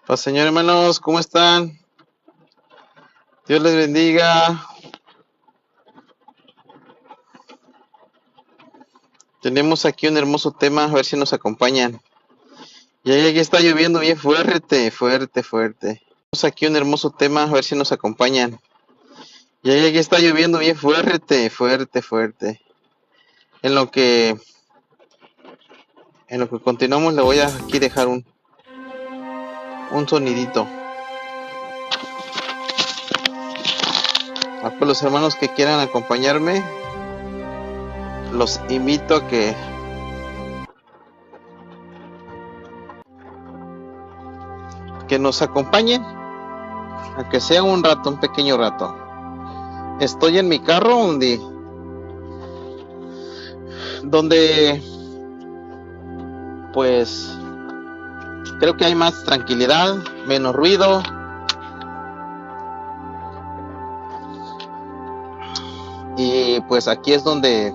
Pues señor hermanos, ¿cómo están? Dios les bendiga. Tenemos aquí un hermoso tema, a ver si nos acompañan. Y aquí está lloviendo bien fuerte, fuerte, fuerte. Tenemos aquí un hermoso tema, a ver si nos acompañan. Y aquí está lloviendo bien fuerte, fuerte, fuerte. En lo que continuamos le voy a aquí dejar un sonidito. A pues los hermanos que quieran acompañarme, los invito a que nos acompañen, a que sea un rato, un pequeño rato. Estoy en mi carro donde pues creo que hay más tranquilidad, menos ruido. Y pues aquí es donde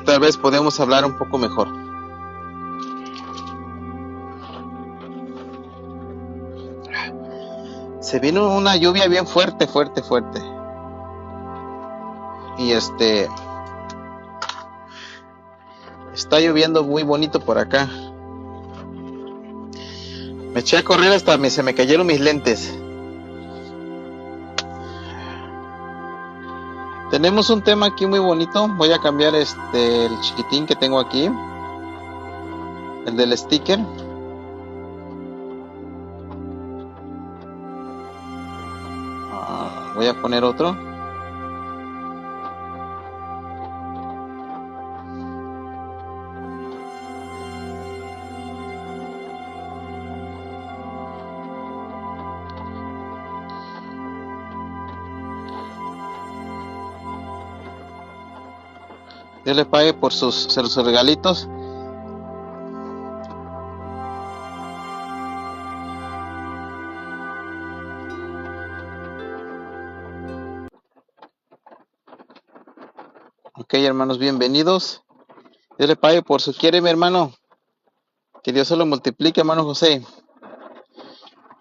tal vez podemos hablar un poco mejor. Se vino una lluvia bien fuerte, fuerte, fuerte. Y está lloviendo muy bonito por acá. Me eché a correr hasta se me cayeron mis lentes. Tenemos un tema aquí muy bonito. Voy a cambiar el chiquitín que tengo aquí, el del sticker. Voy a poner otro. Dios le pague por sus regalitos. Ok, hermanos, bienvenidos. Dios le pague por su quiere, mi hermano. Que Dios se lo multiplique, hermano José.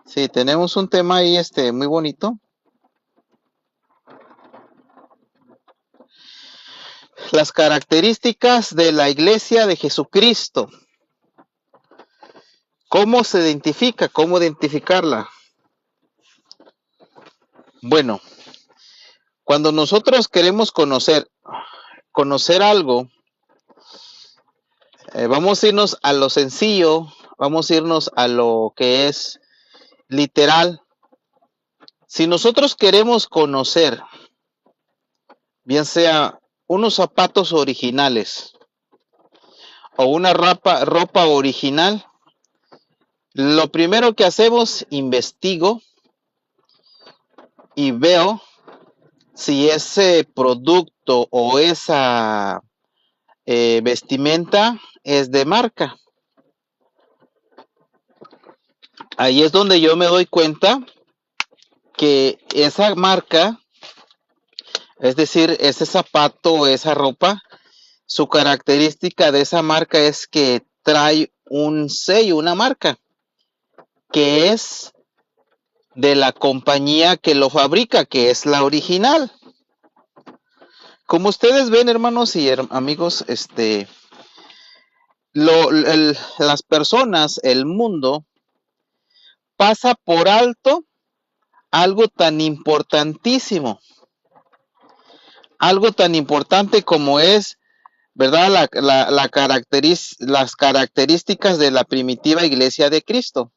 Sí, tenemos un tema ahí muy bonito. Las características de la Iglesia de Jesucristo. ¿Cómo se identifica? ¿Cómo identificarla? Bueno, cuando nosotros queremos conocer algo, vamos a irnos a lo sencillo, vamos a irnos a lo que es literal. Si nosotros queremos conocer, bien sea unos zapatos originales o una ropa original, lo primero que hacemos, investigo y veo si ese producto o esa vestimenta es de marca. Ahí es donde yo me doy cuenta que esa marca, es decir, ese zapato, esa ropa, su característica de esa marca es que trae un sello, una marca, que es de la compañía que lo fabrica, que es la original. Como ustedes ven, hermanos y amigos, las personas, el mundo, pasa por alto algo tan importantísimo, algo tan importante como es, ¿verdad?, las características de la primitiva Iglesia de Cristo.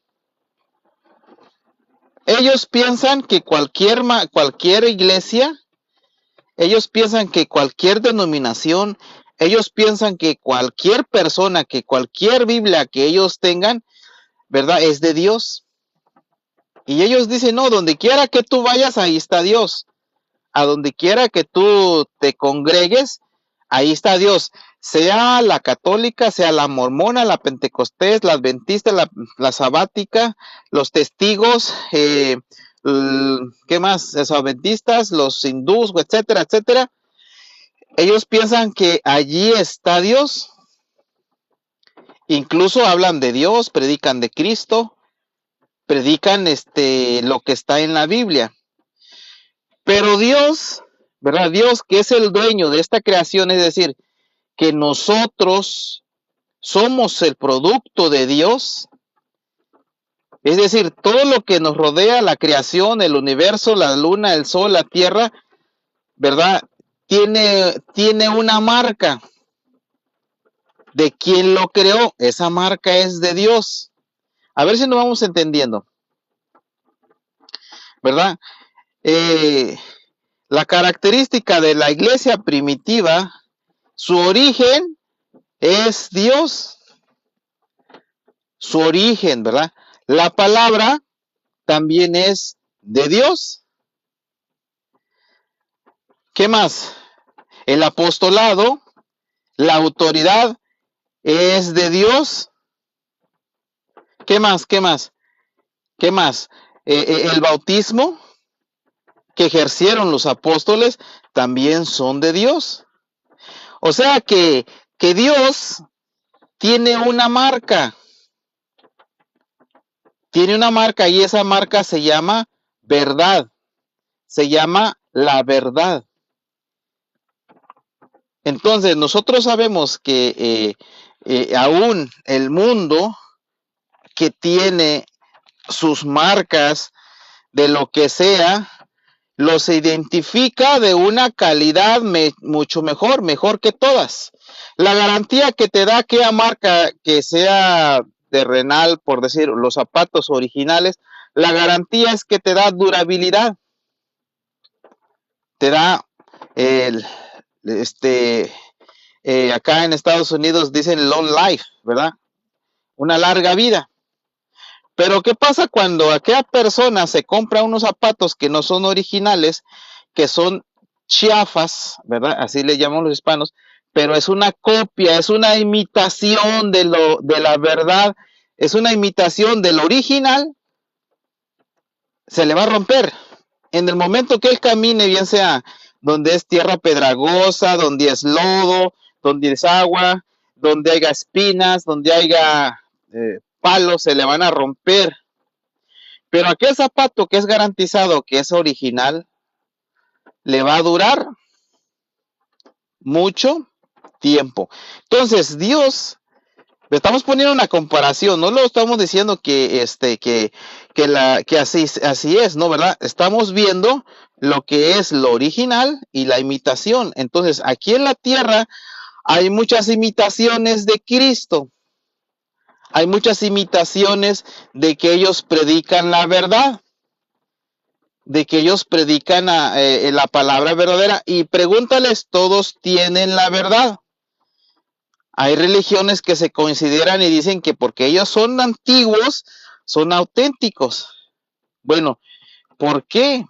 Ellos piensan que cualquier iglesia, ellos piensan que cualquier denominación, ellos piensan que cualquier persona, que cualquier Biblia que ellos tengan, ¿verdad?, es de Dios. Y ellos dicen, no, donde quiera que tú vayas, ahí está Dios. A donde quiera que tú te congregues, ahí está Dios. Sea la católica, sea la mormona, la pentecostés, la adventista, la sabática, los testigos, ¿qué más? Los adventistas, los hindús, etcétera, etcétera. Ellos piensan que allí está Dios incluso hablan de Dios, predican de Cristo, predican lo que está en la Biblia. Pero Dios, ¿verdad? Dios, que es el dueño de esta creación, es decir, que nosotros somos el producto de Dios, es decir, todo lo que nos rodea, la creación, el universo, la luna, el sol, la tierra, ¿verdad? Tiene una marca de quien lo creó. Esa marca es de Dios. A ver si nos vamos entendiendo, ¿verdad? La característica de la iglesia primitiva, su origen es Dios. Su origen, ¿verdad? La palabra también es de Dios. ¿Qué más? El apostolado, la autoridad es de Dios. ¿Qué más? ¿Qué más? ¿Qué más? El bautismo que ejercieron los apóstoles también son de Dios. O sea que Dios tiene una marca. Tiene una marca y esa marca se llama verdad. Se llama la verdad. Entonces, nosotros sabemos que aún el mundo que tiene sus marcas de lo que sea, los identifica de una calidad mucho mejor que todas. La garantía que te da aquella marca que sea de Renal, por decir, los zapatos originales, la garantía es que te da durabilidad. Te da acá en Estados Unidos dicen long life, ¿verdad? Una larga vida. Pero ¿qué pasa cuando aquella persona se compra unos zapatos que no son originales, que son chafas, ¿verdad? Así le llaman los hispanos, pero es una copia, es una imitación de la verdad, es una imitación del original, se le va a romper. En el momento que él camine, bien sea donde es tierra pedregosa, donde es lodo, donde es agua, donde haya espinas, donde haya palos, se le van a romper. Pero aquel zapato que es garantizado, que es original, le va a durar mucho tiempo. Entonces, Dios, le estamos poniendo una comparación, no lo estamos diciendo que así es, ¿no? ¿Verdad? Estamos viendo lo que es lo original y la imitación. Entonces, aquí en la tierra hay muchas imitaciones de Cristo. Hay muchas imitaciones de que ellos predican la verdad, de que ellos predican la palabra verdadera, y pregúntales, todos tienen la verdad. Hay religiones que se consideran y dicen que porque ellos son antiguos, son auténticos. Bueno, ¿por qué?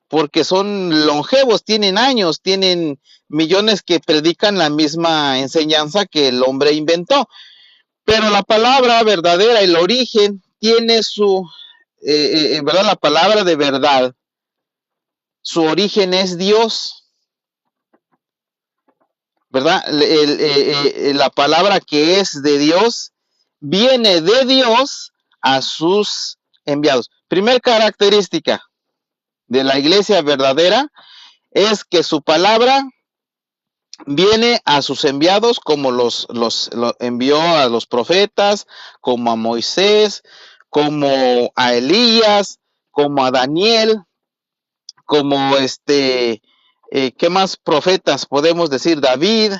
Porque son longevos, tienen años, tienen millones que predican la misma enseñanza que el hombre inventó. Pero la palabra verdadera, el origen, tiene su, ¿verdad? La palabra de verdad, su origen es Dios, ¿verdad? La palabra que es de Dios, viene de Dios a sus enviados. Primer característica de la iglesia verdadera es que su palabra viene a sus enviados, como los envió a los profetas, como a Moisés, como a Elías, como a Daniel, como ¿qué más profetas podemos decir? David,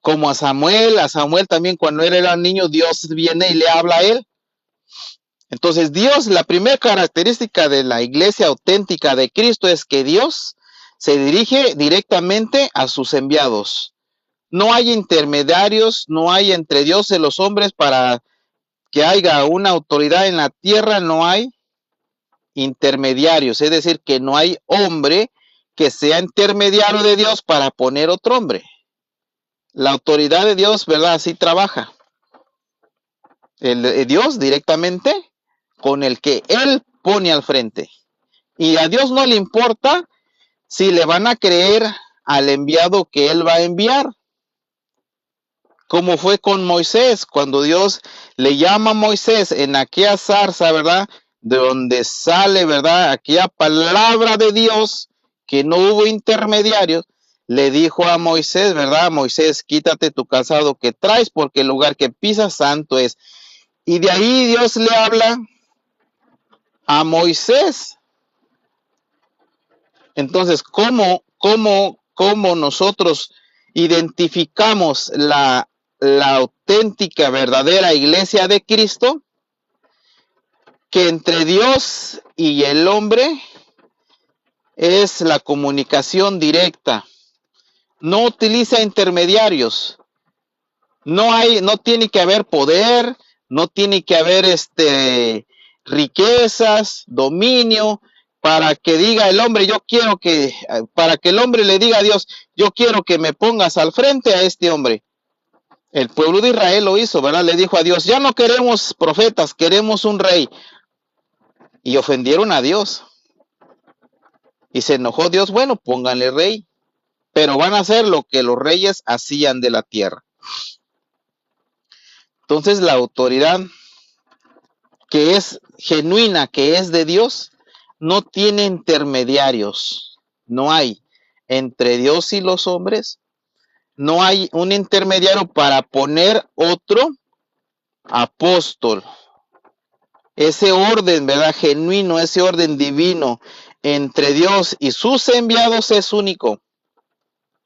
como a Samuel también cuando él era niño, Dios viene y le habla a él. Entonces Dios, la primera característica de la iglesia auténtica de Cristo es que Dios se dirige directamente a sus enviados. No hay intermediarios, no hay entre Dios y los hombres para que haya una autoridad en la tierra, no hay intermediarios, es decir, que no hay hombre que sea intermediario de Dios para poner otro hombre. La autoridad de Dios, ¿verdad? Así trabaja. Dios directamente con el que Él pone al frente. Y a Dios no le importa si le van a creer al enviado que Él va a enviar. como fue con Moisés, cuando Dios le llama a Moisés en aquella zarza, ¿verdad? De donde sale, ¿verdad? Aquella palabra de Dios, que no hubo intermediarios, le dijo a Moisés, ¿verdad? Moisés, quítate tu calzado que traes, porque el lugar que pisas santo es. Y de ahí Dios le habla a Moisés. Entonces, ¿cómo nosotros identificamos la auténtica, verdadera iglesia de Cristo? Que entre Dios y el hombre es la comunicación directa. No utiliza intermediarios. No tiene que haber poder, no tiene que haber riquezas, dominio, para que diga el hombre, para que el hombre le diga a Dios, yo quiero que me pongas al frente a este hombre. El pueblo de Israel lo hizo, ¿verdad? Le dijo a Dios, ya no queremos profetas, queremos un rey. Y ofendieron a Dios. Y se enojó Dios, bueno, pónganle rey, pero van a hacer lo que los reyes hacían de la tierra. Entonces la autoridad que es genuina, que es de Dios, no tiene intermediarios. No hay entre Dios y los hombres, no hay un intermediario para poner otro apóstol. Ese orden, ¿verdad? Genuino, ese orden divino entre Dios y sus enviados es único.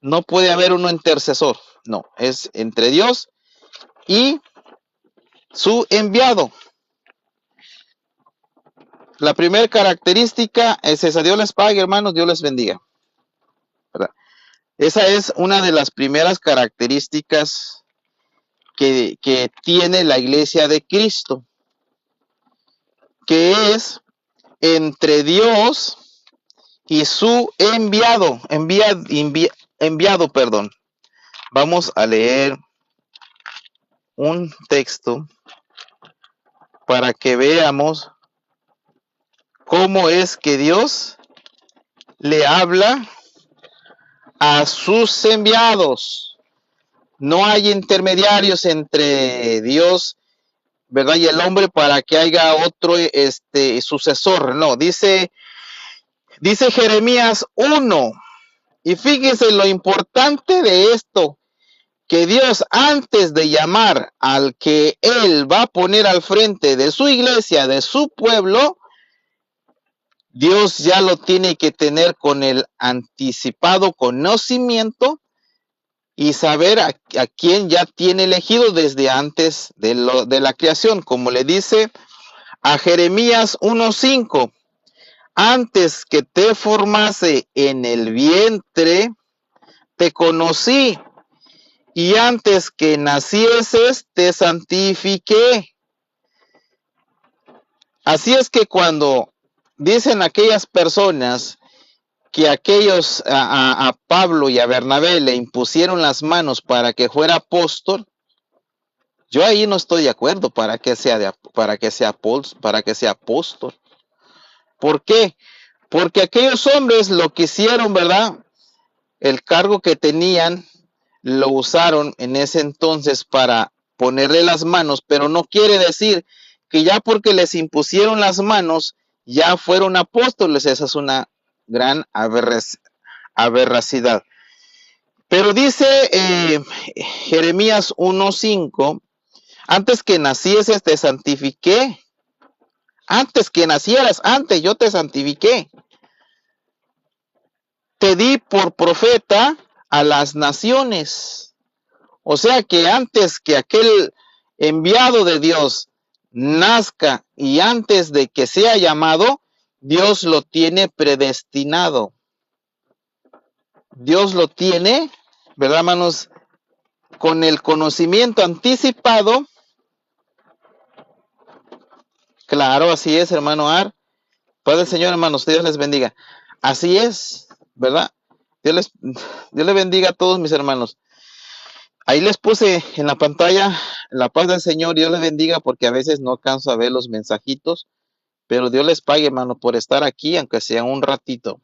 No puede haber uno intercesor. No, es entre Dios y su enviado. La primera característica es esa. Dios les pague, hermanos, Dios les bendiga. ¿Verdad? Esa es una de las primeras características que tiene la iglesia de Cristo, que es entre Dios y su enviado. Enviado, perdón. Vamos a leer un texto para que veamos cómo es que Dios le habla a sus enviados. No hay intermediarios entre Dios, ¿verdad? Y el hombre para que haya otro sucesor. No, dice Jeremías 1. Y fíjese lo importante de esto, que Dios, antes de llamar al que Él va a poner al frente de su iglesia, de su pueblo, Dios ya lo tiene que tener con el anticipado conocimiento y saber a quién ya tiene elegido desde antes de la creación, como le dice a Jeremías 1:5. Antes que te formase en el vientre, te conocí, y antes que nacieses, te santifiqué. Así es que cuando dicen aquellas personas que aquellos a Pablo y a Bernabé le impusieron las manos para que fuera apóstol, yo ahí no estoy de acuerdo para que sea apóstol. ¿Por qué? Porque aquellos hombres lo quisieron, ¿verdad? El cargo que tenían lo usaron en ese entonces para ponerle las manos, pero no quiere decir que ya porque les impusieron las manos ya fueron apóstoles. Esa es una gran aberracidad. Pero dice Jeremías 1:5, antes que nacieses te santifiqué. Antes que nacieras, antes yo te santifiqué. Te di por profeta a las naciones. O sea que antes que aquel enviado de Dios nazca y antes de que sea llamado, Dios lo tiene predestinado. Dios lo tiene, ¿verdad, hermanos? Con el conocimiento anticipado. Claro, así es, hermano Ar. Padre Señor, hermanos, Dios les bendiga. Así es, ¿verdad? Dios les bendiga a todos mis hermanos. Ahí les puse en la pantalla la paz del Señor. Dios les bendiga, porque a veces no alcanzo a ver los mensajitos, pero Dios les pague, hermano, por estar aquí, aunque sea un ratito.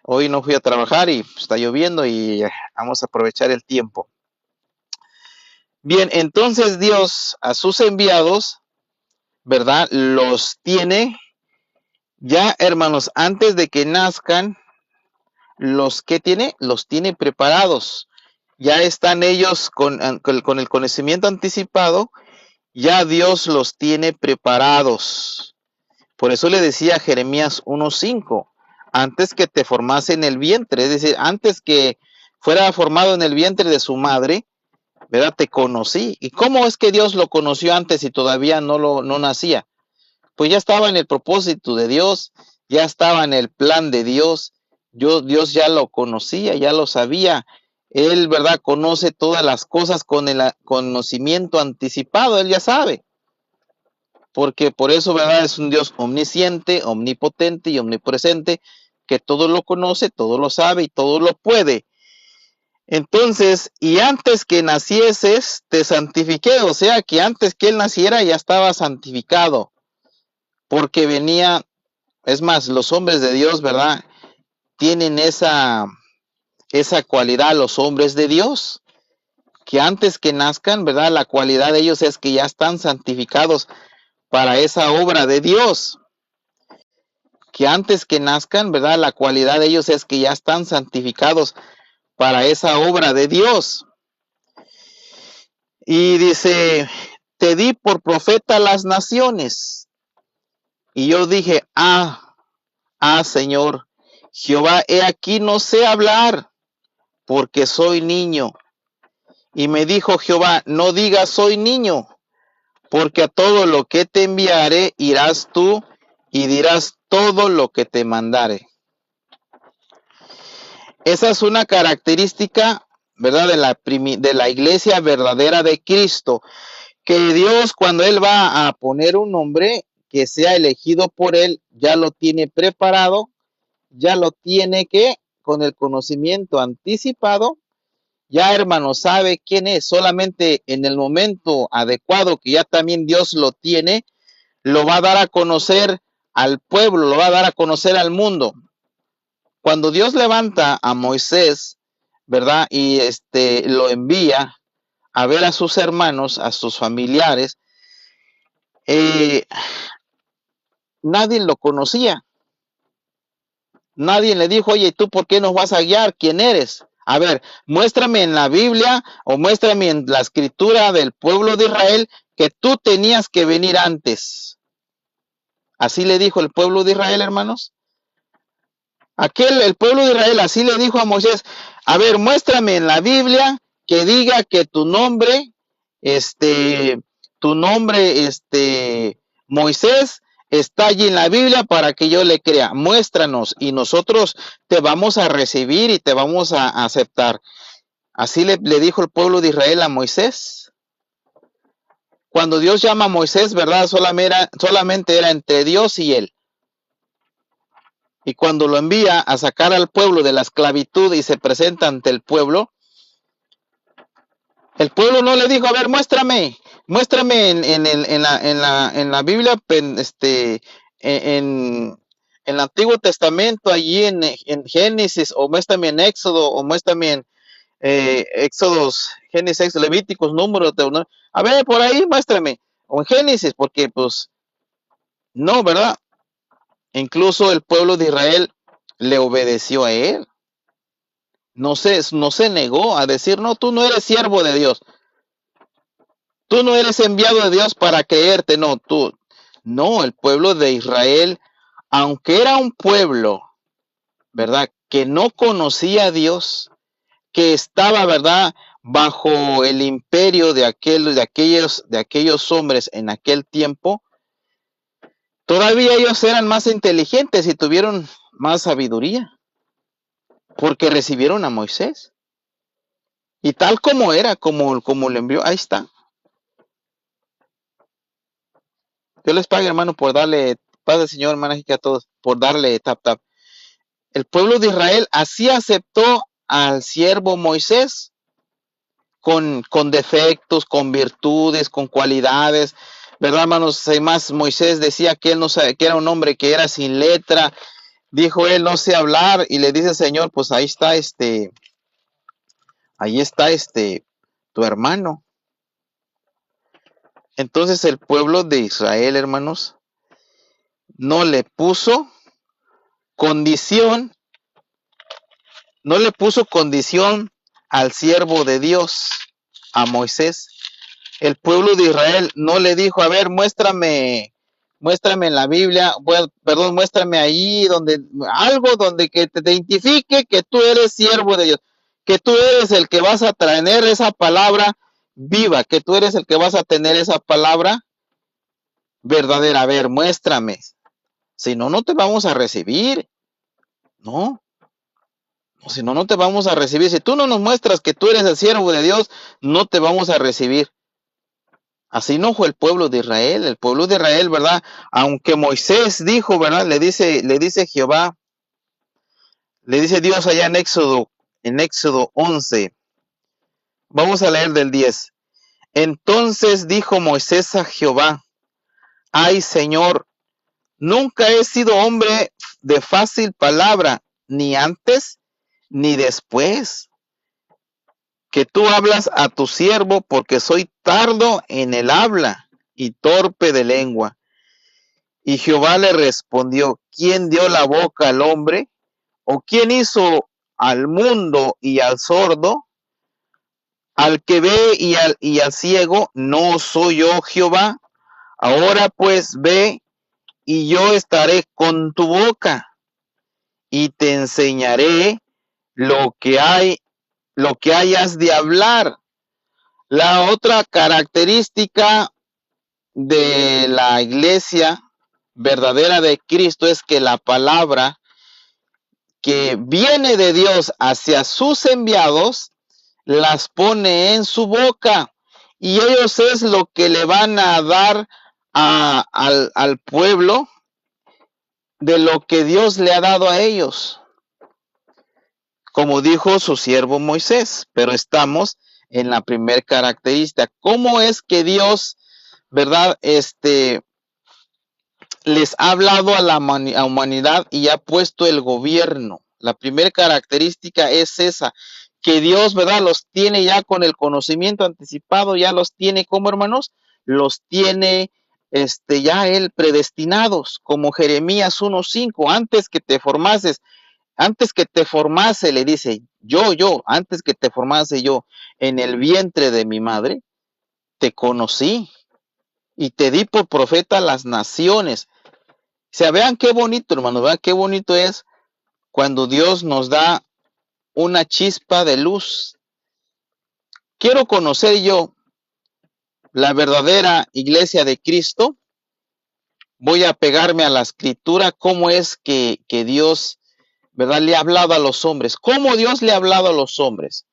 Hoy no fui a trabajar y está lloviendo y vamos a aprovechar el tiempo. Bien, entonces Dios a sus enviados, ¿verdad? Los tiene ya, hermanos, antes de que nazcan, los tiene preparados. Ya están ellos con el conocimiento anticipado, ya Dios los tiene preparados. Por eso le decía a Jeremías 1:5, antes que te formase en el vientre, es decir, antes que fuera formado en el vientre de su madre, ¿verdad? Te conocí. ¿Y cómo es que Dios lo conoció antes y todavía no nacía? Pues ya estaba en el propósito de Dios, ya estaba en el plan de Dios. Dios ya lo conocía, ya lo sabía. Él, ¿verdad? Conoce todas las cosas con el conocimiento anticipado, él ya sabe. Porque por eso, ¿verdad? Es un Dios omnisciente, omnipotente y omnipresente, que todo lo conoce, todo lo sabe y todo lo puede. Entonces, y antes que nacieses, te santifiqué, o sea que antes que él naciera ya estaba santificado, porque venía, es más, los hombres de Dios, ¿verdad? Tienen esa cualidad, los hombres de Dios, que antes que nazcan, ¿verdad? La cualidad de ellos es que ya están santificados para esa obra de Dios. Que antes que nazcan, ¿verdad? La cualidad de ellos es que ya están santificados para esa obra de Dios. Y dice, te di por profeta a las naciones. Y yo dije, Señor, Jehová, he aquí no sé hablar, porque soy niño. Y me dijo Jehová, no digas soy niño, porque a todo lo que te enviaré irás tú y dirás todo lo que te mandare. Esa es una característica, ¿verdad? De la iglesia verdadera de Cristo, que Dios, cuando Él va a poner un nombre que sea elegido por Él, ya lo tiene preparado, ya lo tiene que, con el conocimiento anticipado, ya hermano sabe quién es, solamente en el momento adecuado que ya también Dios lo tiene, lo va a dar a conocer al pueblo, lo va a dar a conocer al mundo. Cuando Dios levanta a Moisés, ¿verdad? Y lo envía a ver a sus hermanos, a sus familiares, nadie lo conocía. Nadie le dijo, oye, ¿tú por qué nos vas a guiar? ¿Quién eres? A ver, muéstrame en la Biblia o muéstrame en la escritura del pueblo de Israel que tú tenías que venir antes. Así le dijo el pueblo de Israel, hermanos. El pueblo de Israel así le dijo a Moisés, a ver, muéstrame en la Biblia que diga que tu nombre, Moisés, está allí en la Biblia para que yo le crea. Muéstranos y nosotros te vamos a recibir y te vamos a aceptar. Así le dijo el pueblo de Israel a Moisés. Cuando Dios llama a Moisés, ¿verdad? Solamente era entre Dios y él. Y cuando lo envía a sacar al pueblo de la esclavitud y se presenta ante el pueblo no le dijo, a ver, muéstrame en la Biblia, en el Antiguo Testamento, allí en Génesis, o muéstrame en Éxodo, o muéstrame en Éxodos, Génesis, Levíticos, Números, a ver, por ahí muéstrame, o en Génesis, porque pues, no, ¿verdad? Incluso el pueblo de Israel le obedeció a él. No se negó a decir, no, tú no eres siervo de Dios. Tú no eres enviado de Dios para creerte, no, tú. No, el pueblo de Israel, aunque era un pueblo, ¿verdad? Que no conocía a Dios, que estaba, ¿verdad? Bajo el imperio de aquellos hombres en aquel tiempo, todavía ellos eran más inteligentes y tuvieron más sabiduría, porque recibieron a Moisés. Y tal como era, como le envió, ahí está. Dios les pague, hermano, por darle, paz del Señor, hermana, a todos, por darle tap. El pueblo de Israel así aceptó al siervo Moisés, con defectos, con virtudes, con cualidades, ¿verdad, hermanos? Además, Moisés decía que él no sabe, que era un hombre que era sin letra, dijo él, no sé hablar, y le dice el Señor, pues ahí está tu hermano. Entonces el pueblo de Israel, hermanos, no le puso condición, no le puso condición al siervo de Dios, a Moisés. El pueblo de Israel no le dijo, a ver, muéstrame en la Biblia, perdón, muéstrame ahí donde algo donde que te identifique que tú eres siervo de Dios, que tú eres el que vas a traer esa palabra viva, que tú eres el que vas a tener esa palabra verdadera. A ver, muéstrame. Si no, no te vamos a recibir. No, si no, no te vamos a recibir. Si tú no nos muestras que tú eres el siervo de Dios, no te vamos a recibir. Así no fue el pueblo de Israel, ¿verdad? Aunque Moisés dijo, ¿verdad? Le dice Jehová, le dice Dios allá en Éxodo 11. Vamos a leer del 10. Entonces dijo Moisés a Jehová, ay Señor, nunca he sido hombre de fácil palabra, ni antes ni después, que tú hablas a tu siervo, porque soy tardo en el habla y torpe de lengua. Y Jehová le respondió, ¿quién dio la boca al hombre? ¿O quién hizo al mundo y al sordo? Al que ve y al ciego, ¿no soy yo Jehová? Ahora pues ve, y yo estaré con tu boca, y te enseñaré lo que hayas de hablar. La otra característica de la iglesia verdadera de Cristo es que la palabra que viene de Dios hacia sus enviados las pone en su boca, y ellos es lo que le van a dar al pueblo de lo que Dios le ha dado a ellos, como dijo su siervo Moisés. Pero estamos en la primer característica. ¿Cómo es que Dios, verdad, les ha hablado a la humanidad y ha puesto el gobierno? La primera característica es esa, que Dios, ¿verdad?, los tiene ya con el conocimiento anticipado, ya los tiene, como hermanos, los tiene ya él predestinados, como Jeremías 1:5, antes que te formase, le dice, antes que te formase yo en el vientre de mi madre, te conocí y te di por profeta a las naciones. O sea, vean qué bonito, hermanos, vean qué bonito es cuando Dios nos da una chispa de luz. Quiero conocer yo la verdadera iglesia de Cristo. Voy a pegarme a la escritura, cómo es que Dios, ¿verdad?, le ha hablado a los hombres. ¿Cómo Dios le ha hablado a los hombres?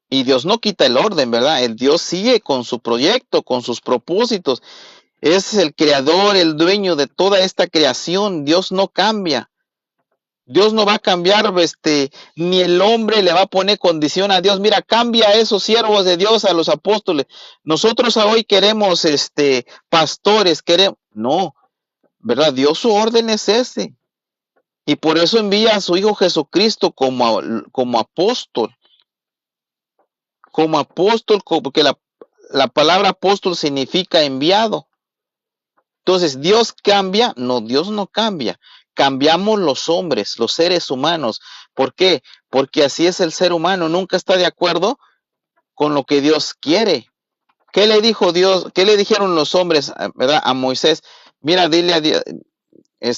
Y Dios no quita el orden, ¿verdad? El Dios sigue con su proyecto, con sus propósitos. Es el creador, el dueño de toda esta creación. Dios no cambia. Dios no va a cambiar, ni el hombre le va a poner condición a Dios. Mira, cambia a esos siervos de Dios, a los apóstoles. Nosotros hoy queremos, pastores, no, ¿verdad? Dios, su orden es ese. Y por eso envía a su Hijo Jesucristo como apóstol. Como apóstol, porque la palabra apóstol significa enviado. Entonces, ¿Dios cambia? No, Dios no cambia. Cambiamos los hombres, los seres humanos. ¿Por qué? Porque así es el ser humano. Nunca está de acuerdo con lo que Dios quiere. ¿Qué le dijo Dios? ¿Qué le dijeron los hombres, verdad, a Moisés? Mira, dile a Dios,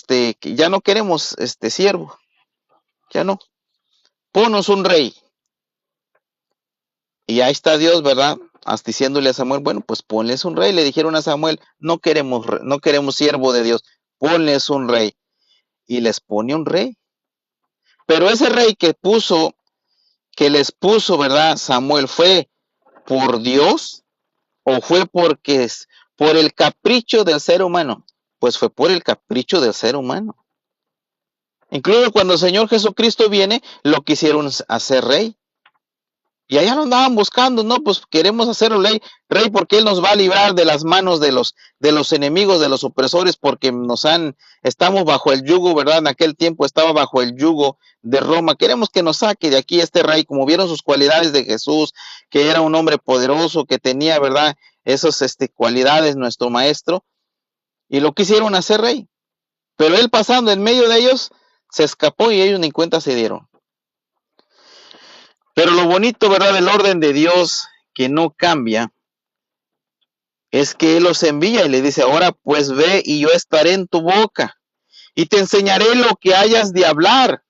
que ya no queremos siervo. Ya no. Ponos un rey. Y ahí está Dios, ¿verdad? Hasta diciéndole a Samuel, bueno, pues ponles un rey. Le dijeron a Samuel, no queremos siervo de Dios, ponles un rey. Y les pone un rey. Pero ese rey que les puso, ¿verdad?, Samuel, ¿fue por Dios o fue por el capricho del ser humano? Pues fue por el capricho del ser humano. Incluso cuando el Señor Jesucristo viene, lo quisieron hacer rey. Y allá lo andaban buscando, no, pues queremos hacerlo rey porque él nos va a librar de las manos de los enemigos, de los opresores, porque estamos bajo el yugo, ¿verdad? En aquel tiempo estaba bajo el yugo de Roma. Queremos que nos saque de aquí este rey, como vieron sus cualidades de Jesús, que era un hombre poderoso, que tenía, ¿verdad? Esas cualidades, nuestro maestro, y lo quisieron hacer rey. Pero él pasando en medio de ellos, se escapó y ellos ni cuenta se dieron. Pero lo bonito, ¿verdad? Del orden de Dios que no cambia, es que Él los envía y le dice, ahora pues ve y yo estaré en tu boca y te enseñaré lo que hayas de hablar.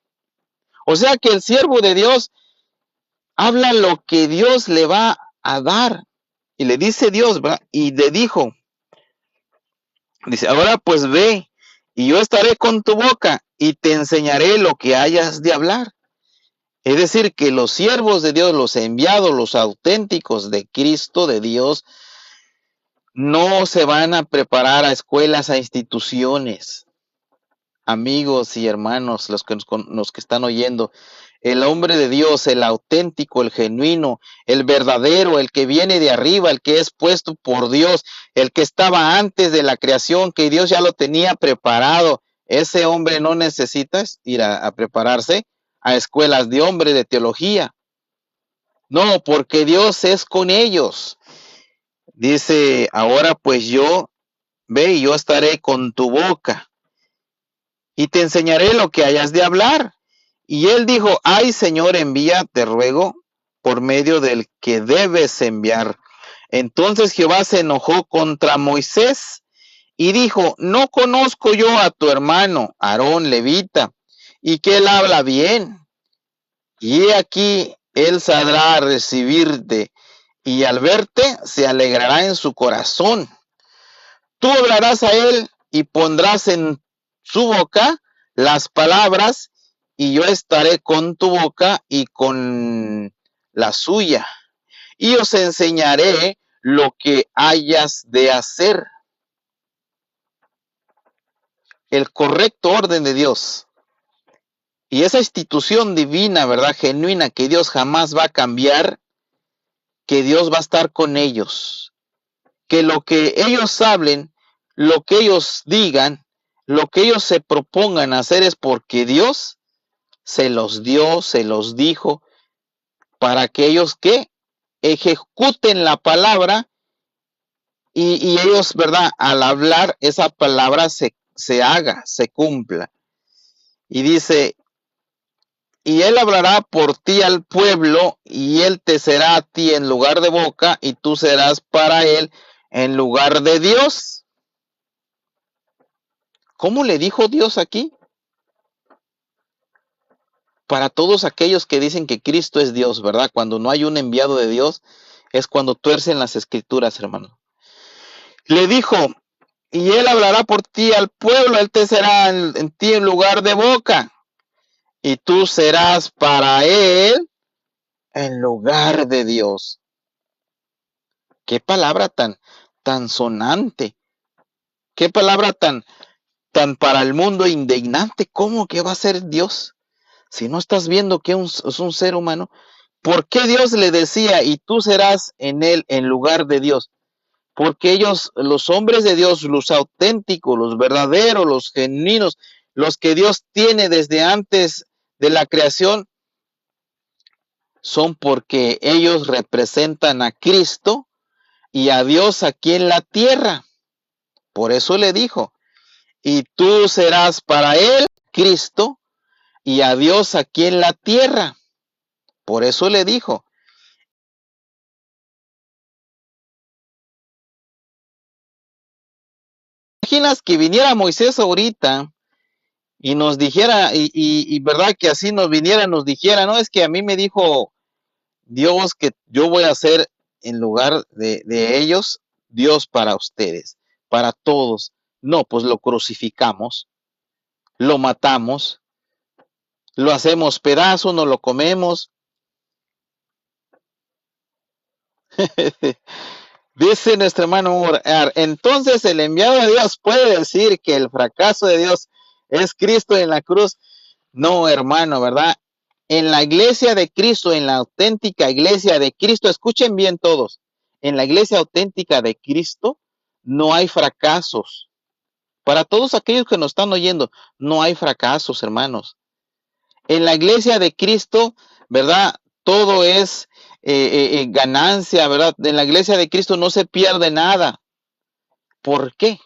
O sea que el siervo de Dios habla lo que Dios le va a dar. Y le dice Dios, ¿verdad? Y le dijo, dice, ahora pues ve y yo estaré con tu boca y te enseñaré lo que hayas de hablar. Es decir, que los siervos de Dios, los enviados, los auténticos de Cristo, de Dios, no se van a preparar a escuelas, a instituciones. Amigos y hermanos, los que están oyendo, el hombre de Dios, el auténtico, el genuino, el verdadero, el que viene de arriba, el que es puesto por Dios, el que estaba antes de la creación, que Dios ya lo tenía preparado, ese hombre no necesita ir a prepararse a escuelas de hombre de teología. No, porque Dios es con ellos. Dice, ahora pues ve y yo estaré con tu boca y te enseñaré lo que hayas de hablar. Y él dijo, ay Señor, envía, te ruego, por medio del que debes enviar. Entonces Jehová se enojó contra Moisés y dijo, no conozco yo a tu hermano Aarón levita, y que él habla bien. Y he aquí, él saldrá a recibirte, y al verte se alegrará en su corazón. Tú hablarás a él y pondrás en su boca las palabras, y yo estaré con tu boca y con la suya, y os enseñaré lo que hayas de hacer. El correcto orden de Dios. Y esa institución divina, ¿verdad? Genuina, que Dios jamás va a cambiar, que Dios va a estar con ellos. Que lo que ellos hablen, lo que ellos digan, lo que ellos se propongan hacer es porque Dios se los dio, se los dijo, para que ellos que ejecuten la palabra y ellos, ¿verdad? Al hablar, esa palabra se haga, se cumpla. Y dice, y él hablará por ti al pueblo, y él te será a ti en lugar de boca, y tú serás para él en lugar de Dios. ¿Cómo le dijo Dios aquí? Para todos aquellos que dicen que Cristo es Dios, ¿verdad? Cuando no hay un enviado de Dios, es cuando tuercen las escrituras, hermano. Le dijo, y él hablará por ti al pueblo, él te será en ti en lugar de boca, y tú serás para él en lugar de Dios. Qué palabra tan sonante, qué palabra tan para el mundo indignante. ¿Cómo que va a ser Dios? Si no estás viendo que es un ser humano. ¿Por qué Dios le decía, y tú serás en él en lugar de Dios? Porque ellos, los hombres de Dios, los auténticos, los verdaderos, los genuinos, los que Dios tiene desde antes de la creación, son porque ellos representan a Cristo y a Dios aquí en la tierra. Por eso le dijo, y tú serás para él, Cristo, y a Dios aquí en la tierra. Por eso le dijo. ¿Imaginas que viniera Moisés ahorita y nos dijera, y verdad que así nos viniera, nos dijera, no, es que a mí me dijo Dios que yo voy a ser en lugar de ellos, Dios para ustedes, para todos? No, pues lo crucificamos, lo matamos, lo hacemos pedazo, no lo comemos. Dice nuestro hermano, entonces el enviado de Dios puede decir que el fracaso de Dios es Cristo en la cruz. No, hermano, ¿verdad? En la iglesia de Cristo, en la auténtica iglesia de Cristo, escuchen bien todos, en la iglesia auténtica de Cristo no hay fracasos. Para todos aquellos que nos están oyendo, no hay fracasos, hermanos. En la iglesia de Cristo, ¿verdad? Todo es ganancia, ¿verdad? En la iglesia de Cristo no se pierde nada. ¿Por qué?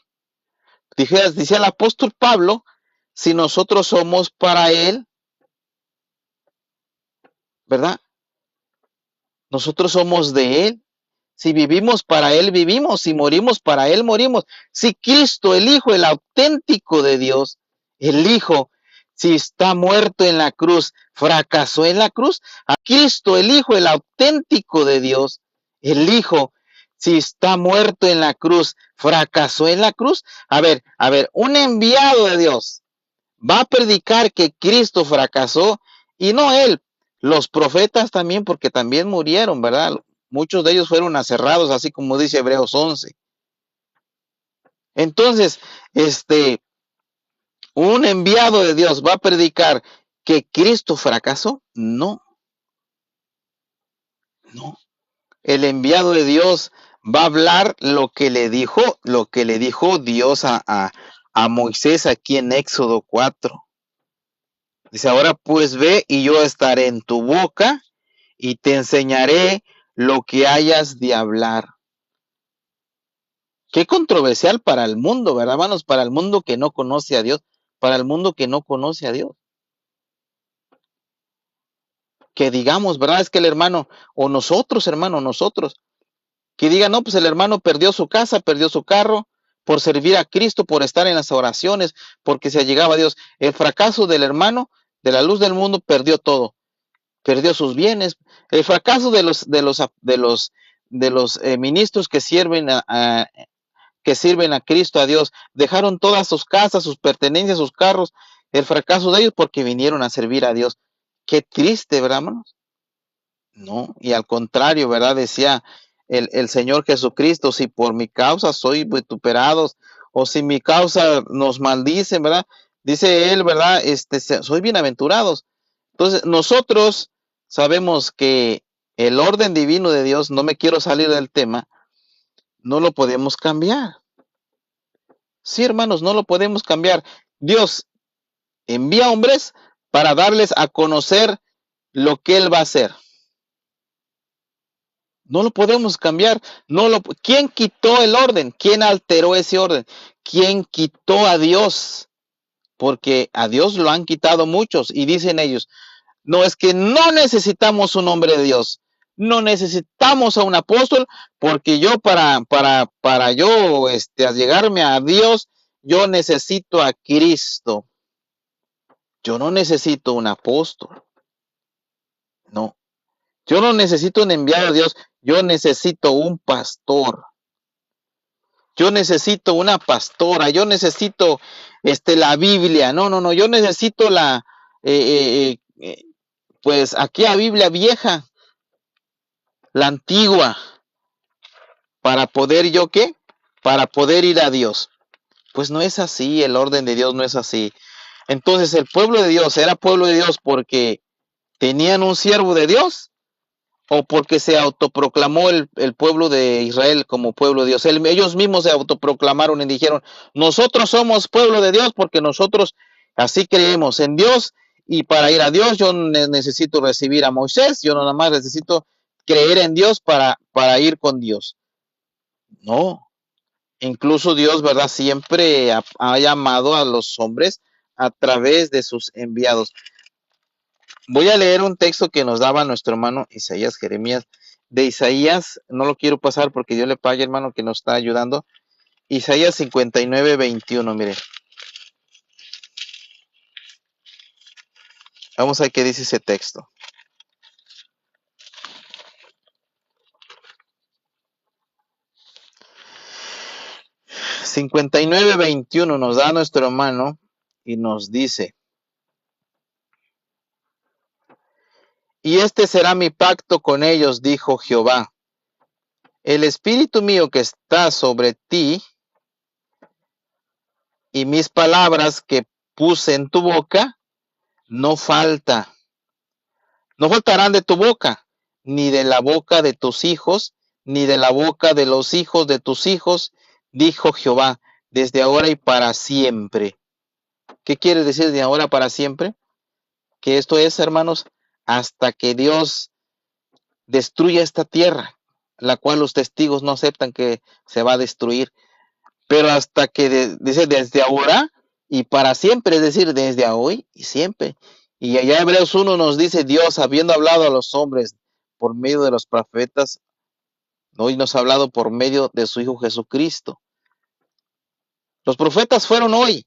Dice el apóstol Pablo, si nosotros somos para Él, ¿verdad? Nosotros somos de Él. Si vivimos para Él, vivimos. Si morimos para Él, morimos. Si Cristo, el Hijo, el auténtico de Dios, el Hijo, si está muerto en la cruz, fracasó en la cruz, a Cristo, el Hijo, el auténtico de Dios, el Hijo, si está muerto en la cruz, fracasó en la cruz. A ver, un enviado de Dios va a predicar que Cristo fracasó y no él, los profetas también, porque también murieron, ¿verdad? Muchos de ellos fueron aserrados, así como dice Hebreos 11. Entonces, un enviado de Dios va a predicar que Cristo fracasó. No, no. El enviado de Dios va a hablar lo que le dijo Dios a Moisés aquí en Éxodo 4. Dice, ahora pues ve y yo estaré en tu boca y te enseñaré lo que hayas de hablar. Qué controversial para el mundo, ¿verdad, hermanos? Para el mundo que no conoce a Dios, para el mundo que no conoce a Dios. Que digamos, ¿verdad? Es que el hermano, o nosotros, hermano, nosotros, que digan, no, pues el hermano perdió su casa, perdió su carro, por servir a Cristo, por estar en las oraciones, porque se allegaba a Dios. El fracaso del hermano, de la luz del mundo, perdió todo. Perdió sus bienes. El fracaso de los ministros que sirven a Cristo, a Dios, dejaron todas sus casas, sus pertenencias, sus carros. El fracaso de ellos porque vinieron a servir a Dios. Qué triste, ¿verdad, hermanos? No, y al contrario, ¿verdad? Decía el Señor Jesucristo, si por mi causa soy vituperados, o si mi causa nos maldicen, ¿verdad? Dice él, ¿verdad? Soy bienaventurados. Entonces, nosotros sabemos que el orden divino de Dios, no me quiero salir del tema, no lo podemos cambiar. Sí, hermanos, no lo podemos cambiar. Dios envía hombres para darles a conocer lo que Él va a hacer. No lo podemos cambiar. ¿Quién quitó el orden? ¿Quién alteró ese orden? ¿Quién quitó a Dios? Porque a Dios lo han quitado muchos y dicen ellos, no, es que no necesitamos un hombre de Dios. No necesitamos a un apóstol porque yo para yo llegarme a Dios, yo necesito a Cristo. Yo no necesito un apóstol. No. Yo no necesito un enviado a Dios. Yo necesito un pastor. Yo necesito una pastora. Yo necesito la Biblia. No. Yo necesito pues aquí la Biblia vieja, la antigua, para poder yo qué, para poder ir a Dios. Pues no es así, el orden de Dios no es así. Entonces el pueblo de Dios era pueblo de Dios porque tenían un siervo de Dios o porque se autoproclamó el pueblo de Israel como pueblo de Dios. Ellos mismos se autoproclamaron y dijeron, nosotros somos pueblo de Dios porque nosotros así creemos en Dios y para ir a Dios yo necesito recibir a Moisés, yo nada más necesito creer en Dios para ir con Dios. No, incluso Dios, ¿verdad? Siempre ha llamado a los hombres a través de sus enviados. Voy a leer un texto que nos daba nuestro hermano Isaías Jeremías. De Isaías, no lo quiero pasar porque Dios le pague, hermano, que nos está ayudando. Isaías 59, 21, mire. Vamos a ver qué dice ese texto. 59, 21 nos da nuestro hermano y nos dice, y este será mi pacto con ellos, dijo Jehová. El espíritu mío que está sobre ti y mis palabras que puse en tu boca, no falta, no faltarán de tu boca, ni de la boca de tus hijos, ni de la boca de los hijos de tus hijos, dijo Jehová, desde ahora y para siempre. ¿Qué quiere decir de ahora para siempre? Que esto es, hermanos, hasta que Dios destruya esta tierra, la cual los testigos no aceptan que se va a destruir, pero hasta que dice desde ahora y para siempre, es decir, desde hoy y siempre. Y allá Hebreos 1 nos dice, Dios, habiendo hablado a los hombres por medio de los profetas, hoy nos ha hablado por medio de su Hijo Jesucristo. Los profetas fueron hoy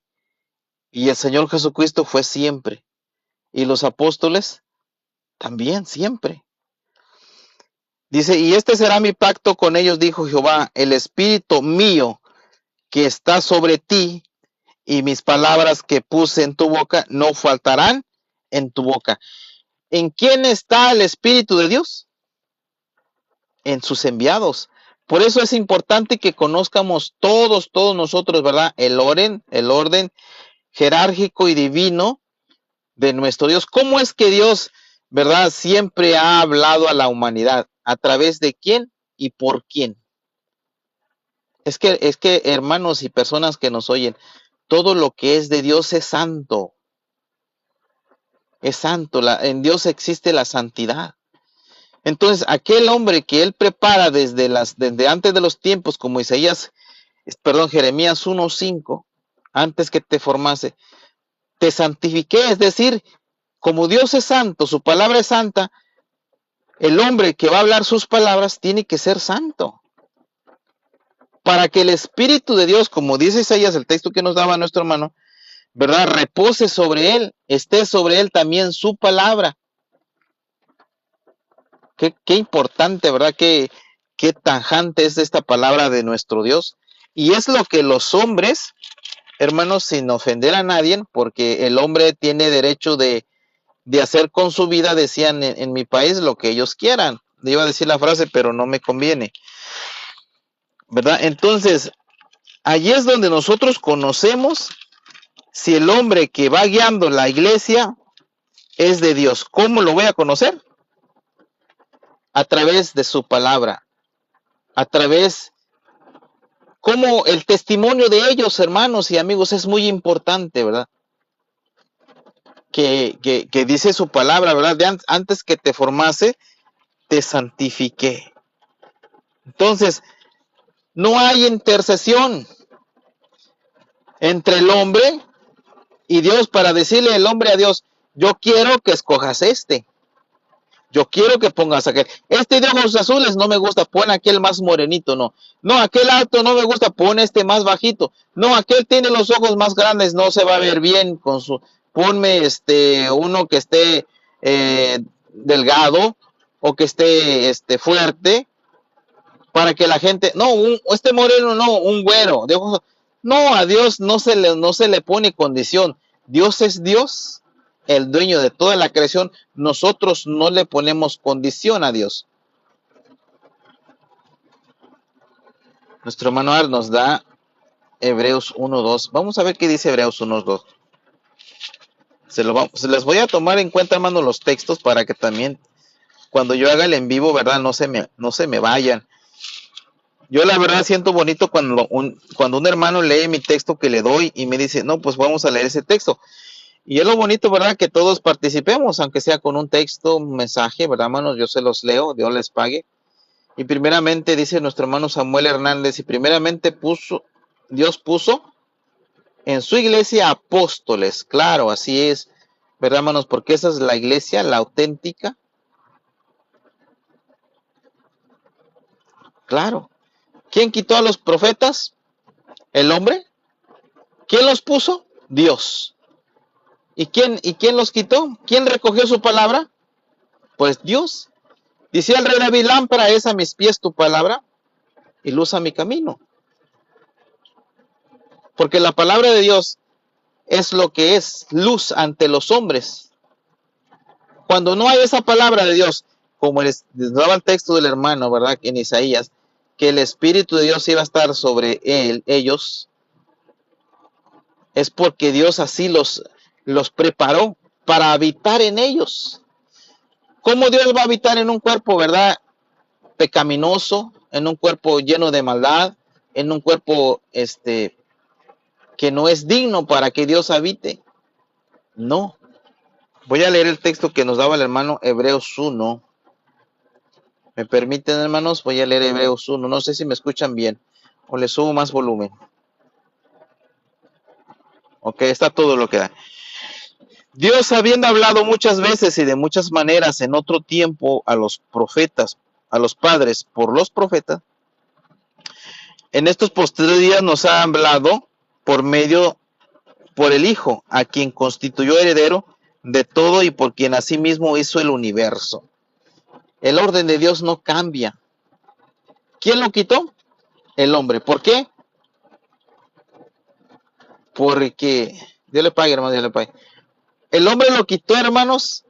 y el Señor Jesucristo fue siempre. Y los apóstoles también siempre. Dice, y este será mi pacto con ellos, dijo Jehová, el espíritu mío que está sobre ti y mis palabras que puse en tu boca no faltarán en tu boca. ¿En quién está el Espíritu de Dios? En sus enviados. Por eso es importante que conozcamos todos nosotros, ¿verdad? El orden jerárquico y divino de nuestro Dios. ¿Cómo es que Dios, ¿verdad? Siempre ha hablado a la humanidad. ¿A través de quién y por quién? Es que hermanos y personas que nos oyen, todo lo que es de Dios es santo. Es santo. En Dios existe la santidad. Entonces, aquel hombre que él prepara desde antes de los tiempos, como Jeremías 1:5, antes que te formase, te santifiqué, es decir, como Dios es santo, su palabra es santa, el hombre que va a hablar sus palabras tiene que ser santo. Para que el Espíritu de Dios, como dice Isaías, el texto que nos daba nuestro hermano, ¿verdad? Repose sobre él, esté sobre él también su palabra. Qué importante, ¿verdad? Qué tajante es esta palabra de nuestro Dios. Y es lo que los hombres, hermanos, sin ofender a nadie, porque el hombre tiene derecho de hacer con su vida, decían en mi país, lo que ellos quieran. Iba a decir la frase, pero no me conviene, ¿verdad? Entonces, allí es donde nosotros conocemos si el hombre que va guiando la iglesia es de Dios. ¿Cómo lo voy a conocer? A través de su palabra, a través, como el testimonio de ellos, hermanos y amigos, es muy importante, ¿verdad? Que dice su palabra, ¿verdad? Antes que te formase, te santifiqué. Entonces, no hay intercesión entre el hombre y Dios para decirle el hombre a Dios, yo quiero que escojas este. Yo quiero que pongas aquel. Este de ojos azules no me gusta, pon aquel más morenito, no. No, aquel alto no me gusta, pon este más bajito. No, aquel tiene los ojos más grandes, no se va a ver bien con su. Ponme uno que esté delgado o que esté fuerte para que la gente. No, este moreno no, un güero de ojos. No, a Dios no se le pone condición. Dios es Dios, el dueño de toda la creación. Nosotros no le ponemos condición a Dios. Nuestro hermano nos da Hebreos 1:2. Vamos a ver qué dice Hebreos 1:2. Se les voy a tomar en cuenta, hermano, los textos para que también cuando yo haga el en vivo, ¿verdad? No se me vayan. Yo la verdad siento bonito cuando un hermano lee mi texto que le doy y me dice, no, pues vamos a leer ese texto. Y es lo bonito, ¿verdad? Que todos participemos, aunque sea con un texto, un mensaje, ¿verdad, hermanos? Yo se los leo, Dios les pague. Y primeramente, dice nuestro hermano Samuel Hernández, y primeramente Dios puso en su iglesia apóstoles. Claro, así es, ¿verdad, hermanos? Porque esa es la iglesia, la auténtica. Claro. ¿Quién quitó a los profetas? ¿El hombre? ¿Quién los puso? Dios. ¿Y quién los quitó? ¿Quién recogió su palabra? Pues Dios. Dice el rey David, lámpara es a mis pies tu palabra y luz a mi camino. Porque la palabra de Dios es lo que es luz ante los hombres. Cuando no hay esa palabra de Dios, como les daba el texto del hermano, ¿verdad? En Isaías, que el Espíritu de Dios iba a estar sobre ellos, es porque Dios así los preparó para habitar en ellos. ¿Cómo Dios va a habitar en un cuerpo, verdad, pecaminoso, en un cuerpo lleno de maldad, en un cuerpo que no es digno para que Dios habite? No. Voy a leer el texto que nos daba el hermano Hebreos 1. ¿Me permiten, hermanos? Voy a leer Hebreos 1. No sé si me escuchan bien o le subo más volumen. Ok, está todo lo que da. Dios, habiendo hablado muchas veces y de muchas maneras en otro tiempo a los profetas, a los padres por los profetas, en estos posteriores días nos ha hablado por el Hijo, a quien constituyó heredero de todo y por quien asimismo hizo el universo. El orden de Dios no cambia. ¿Quién lo quitó? El hombre. ¿Por qué? Porque Dios le pague, hermano, Dios le pague. El hombre lo quitó, hermanos,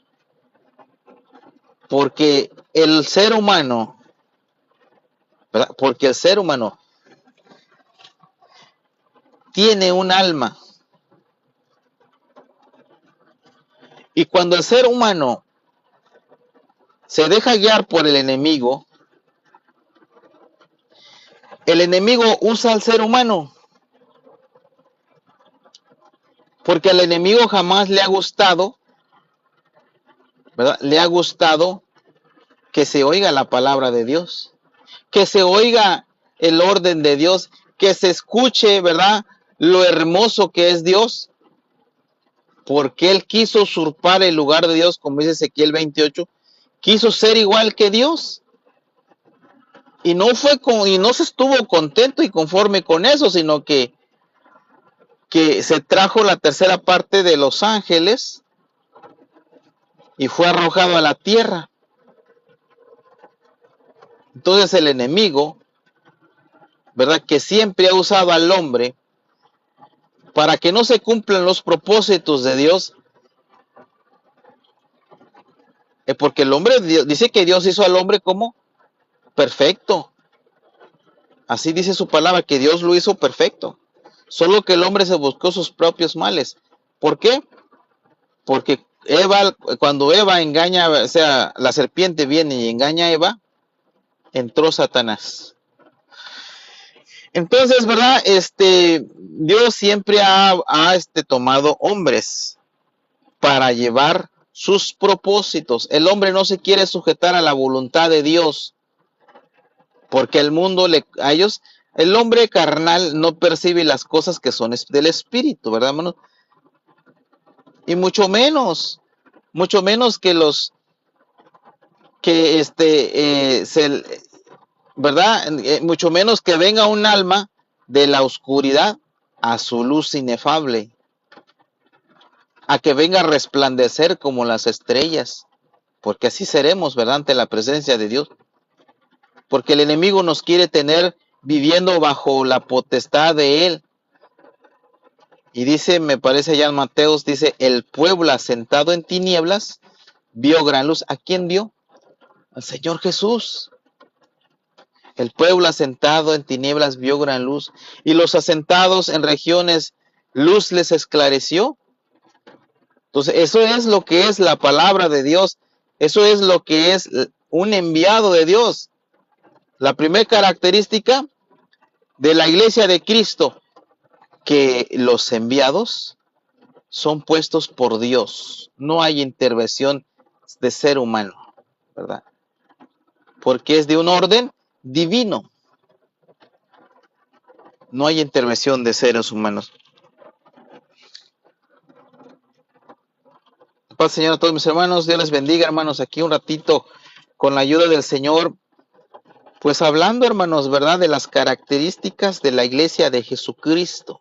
porque el ser humano, ¿verdad? Porque el ser humano tiene un alma. Y cuando el ser humano se deja guiar por el enemigo usa al ser humano. Porque al enemigo jamás le ha gustado, ¿verdad? Le ha gustado que se oiga la palabra de Dios, que se oiga el orden de Dios, que se escuche, ¿verdad?, lo hermoso que es Dios, porque él quiso usurpar el lugar de Dios, como dice Ezequiel 28, quiso ser igual que Dios, y no se estuvo contento y conforme con eso, sino que se trajo la tercera parte de los ángeles y fue arrojado a la tierra. Entonces el enemigo, ¿verdad?, que siempre ha usado al hombre para que no se cumplan los propósitos de Dios, porque el hombre, dice que Dios hizo al hombre como perfecto. Así dice su palabra, que Dios lo hizo perfecto. Solo que el hombre se buscó sus propios males. ¿Por qué? Porque cuando Eva engaña, o sea, la serpiente viene y engaña a Eva, entró Satanás. Entonces, ¿verdad? Dios siempre ha tomado hombres para llevar sus propósitos. El hombre no se quiere sujetar a la voluntad de Dios, porque el mundo el hombre carnal no percibe las cosas que son del espíritu, ¿verdad, hermano? Y mucho menos que los que ¿verdad? Mucho menos que venga un alma de la oscuridad a su luz inefable, a que venga a resplandecer como las estrellas, porque así seremos, ¿verdad?, ante la presencia de Dios. Porque el enemigo nos quiere tener viviendo bajo la potestad de él. Y dice, me parece allá en Mateos, dice, el pueblo asentado en tinieblas vio gran luz. ¿A quién vio? Al Señor Jesús. El pueblo asentado en tinieblas vio gran luz, y los asentados en regiones, luz les esclareció. Entonces, eso es lo que es la palabra de Dios. Eso es lo que es un enviado de Dios. La primera característica de la iglesia de Cristo, que los enviados son puestos por Dios. No hay intervención de ser humano, ¿verdad? Porque es de un orden divino. No hay intervención de seres humanos. Paz, Señor, a todos mis hermanos. Dios les bendiga, hermanos. Aquí un ratito, con la ayuda del Señor, pues hablando, hermanos, ¿verdad?, de las características de la iglesia de Jesucristo.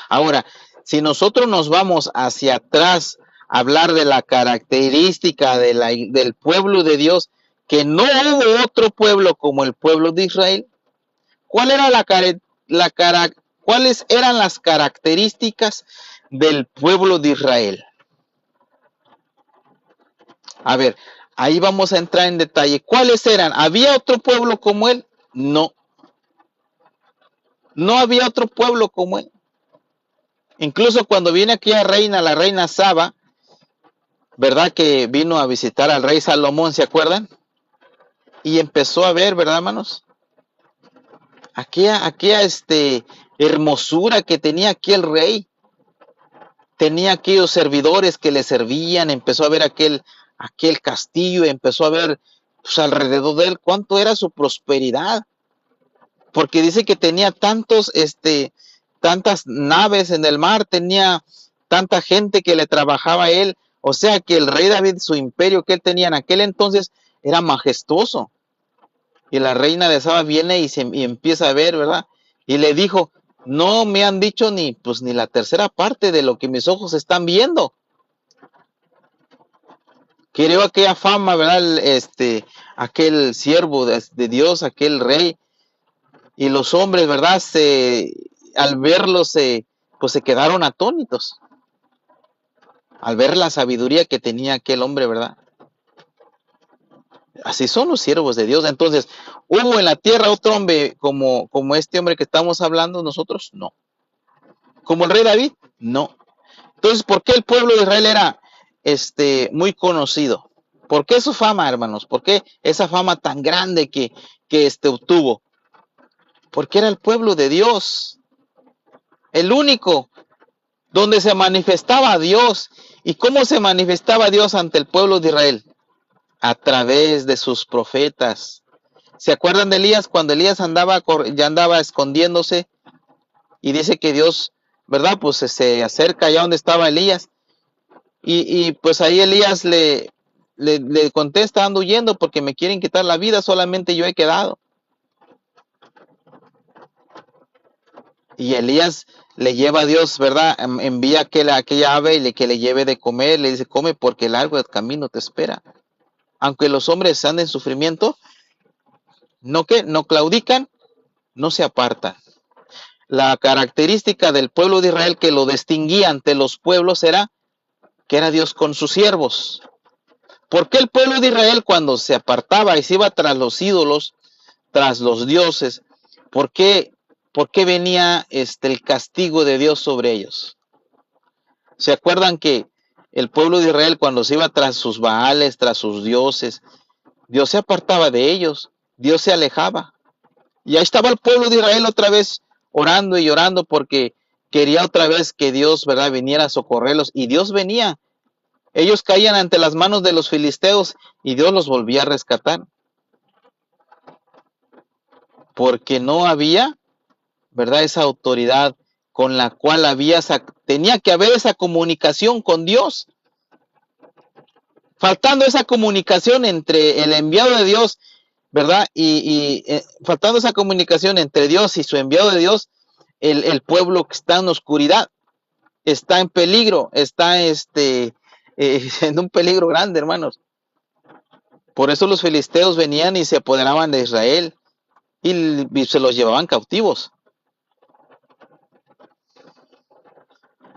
Ahora, si nosotros nos vamos hacia atrás a hablar de la característica del pueblo de Dios, que no hubo otro pueblo como el pueblo de Israel, ¿cuáles eran las características del pueblo de Israel? A ver, ahí vamos a entrar en detalle. ¿Cuáles eran? ¿Había otro pueblo como él? No. No había otro pueblo como él. Incluso cuando viene aquí la reina Saba, ¿verdad? Que vino a visitar al rey Salomón, ¿se acuerdan? Y empezó a ver, ¿verdad, hermanos? Aquella hermosura que tenía aquí el rey. Tenía aquellos servidores que le servían, empezó a ver aquel castillo, empezó a ver pues, alrededor de él cuánto era su prosperidad, porque dice que tenía tantas naves en el mar, tenía tanta gente que le trabajaba a él, o sea que el rey David, su imperio que él tenía en aquel entonces era majestuoso, y la reina de Saba viene y empieza a ver, ¿verdad? Y le dijo, no me han dicho ni la tercera parte de lo que mis ojos están viendo. Creó aquella fama, ¿verdad? Aquel siervo de Dios, aquel rey, y los hombres, ¿verdad? Al verlo, pues se quedaron atónitos, al ver la sabiduría que tenía aquel hombre, ¿verdad? Así son los siervos de Dios. Entonces, ¿hubo en la tierra otro hombre como este hombre que estamos hablando nosotros? No. ¿Como el rey David? No. Entonces, ¿por qué el pueblo de Israel era muy conocido? ¿Por qué su fama, hermanos? ¿Por qué esa fama tan grande que obtuvo? Porque era el pueblo de Dios, el único donde se manifestaba Dios. ¿Y cómo se manifestaba Dios ante el pueblo de Israel? A través de sus profetas. ¿Se acuerdan de Elías? Cuando Elías ya andaba escondiéndose y dice que Dios, ¿verdad? Pues se acerca allá donde estaba Elías y pues ahí Elías le contesta, ando huyendo porque me quieren quitar la vida, solamente yo he quedado. Y Elías le lleva a Dios, ¿verdad? Envía aquella ave que le lleve de comer, le dice, come porque el largo camino te espera. Aunque los hombres anden en sufrimiento, no claudican, no se apartan. La característica del pueblo de Israel que lo distinguía ante los pueblos era que era Dios con sus siervos. ¿Por qué el pueblo de Israel cuando se apartaba y se iba tras los ídolos, tras los dioses, por qué venía el castigo de Dios sobre ellos? ¿Se acuerdan que el pueblo de Israel cuando se iba tras sus baales, tras sus dioses, Dios se apartaba de ellos, Dios se alejaba? Y ahí estaba el pueblo de Israel otra vez orando y llorando porque quería otra vez que Dios, ¿verdad?, viniera a socorrerlos, y Dios venía. Ellos caían ante las manos de los filisteos y Dios los volvía a rescatar. Porque no había, ¿verdad?, esa autoridad con la cual tenía que haber esa comunicación con Dios. Faltando esa comunicación entre el enviado de Dios, ¿verdad? Y faltando esa comunicación entre Dios y su enviado de Dios, el pueblo que está en oscuridad, está en peligro, está en un peligro grande, hermanos. Por eso los filisteos venían y se apoderaban de Israel y se los llevaban cautivos.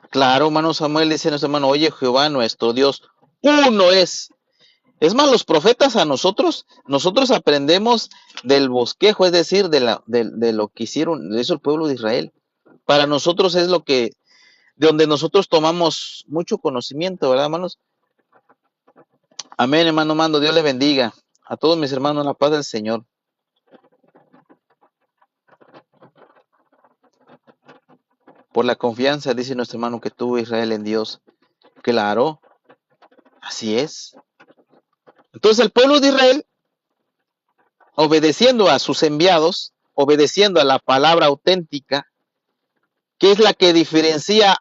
Claro, hermano Samuel dice a nuestro hermano, oye, Jehová nuestro Dios, uno es. Es más, los profetas nosotros aprendemos del bosquejo, es decir, de lo que hizo el pueblo de Israel. Para nosotros es de donde nosotros tomamos mucho conocimiento, ¿verdad, hermanos? Amén, hermano Mando, Dios le bendiga. A todos mis hermanos, la paz del Señor. Por la confianza, dice nuestro hermano, que tuvo Israel en Dios. Claro, así es. Entonces el pueblo de Israel, obedeciendo a sus enviados, obedeciendo a la palabra auténtica, que es la que diferencia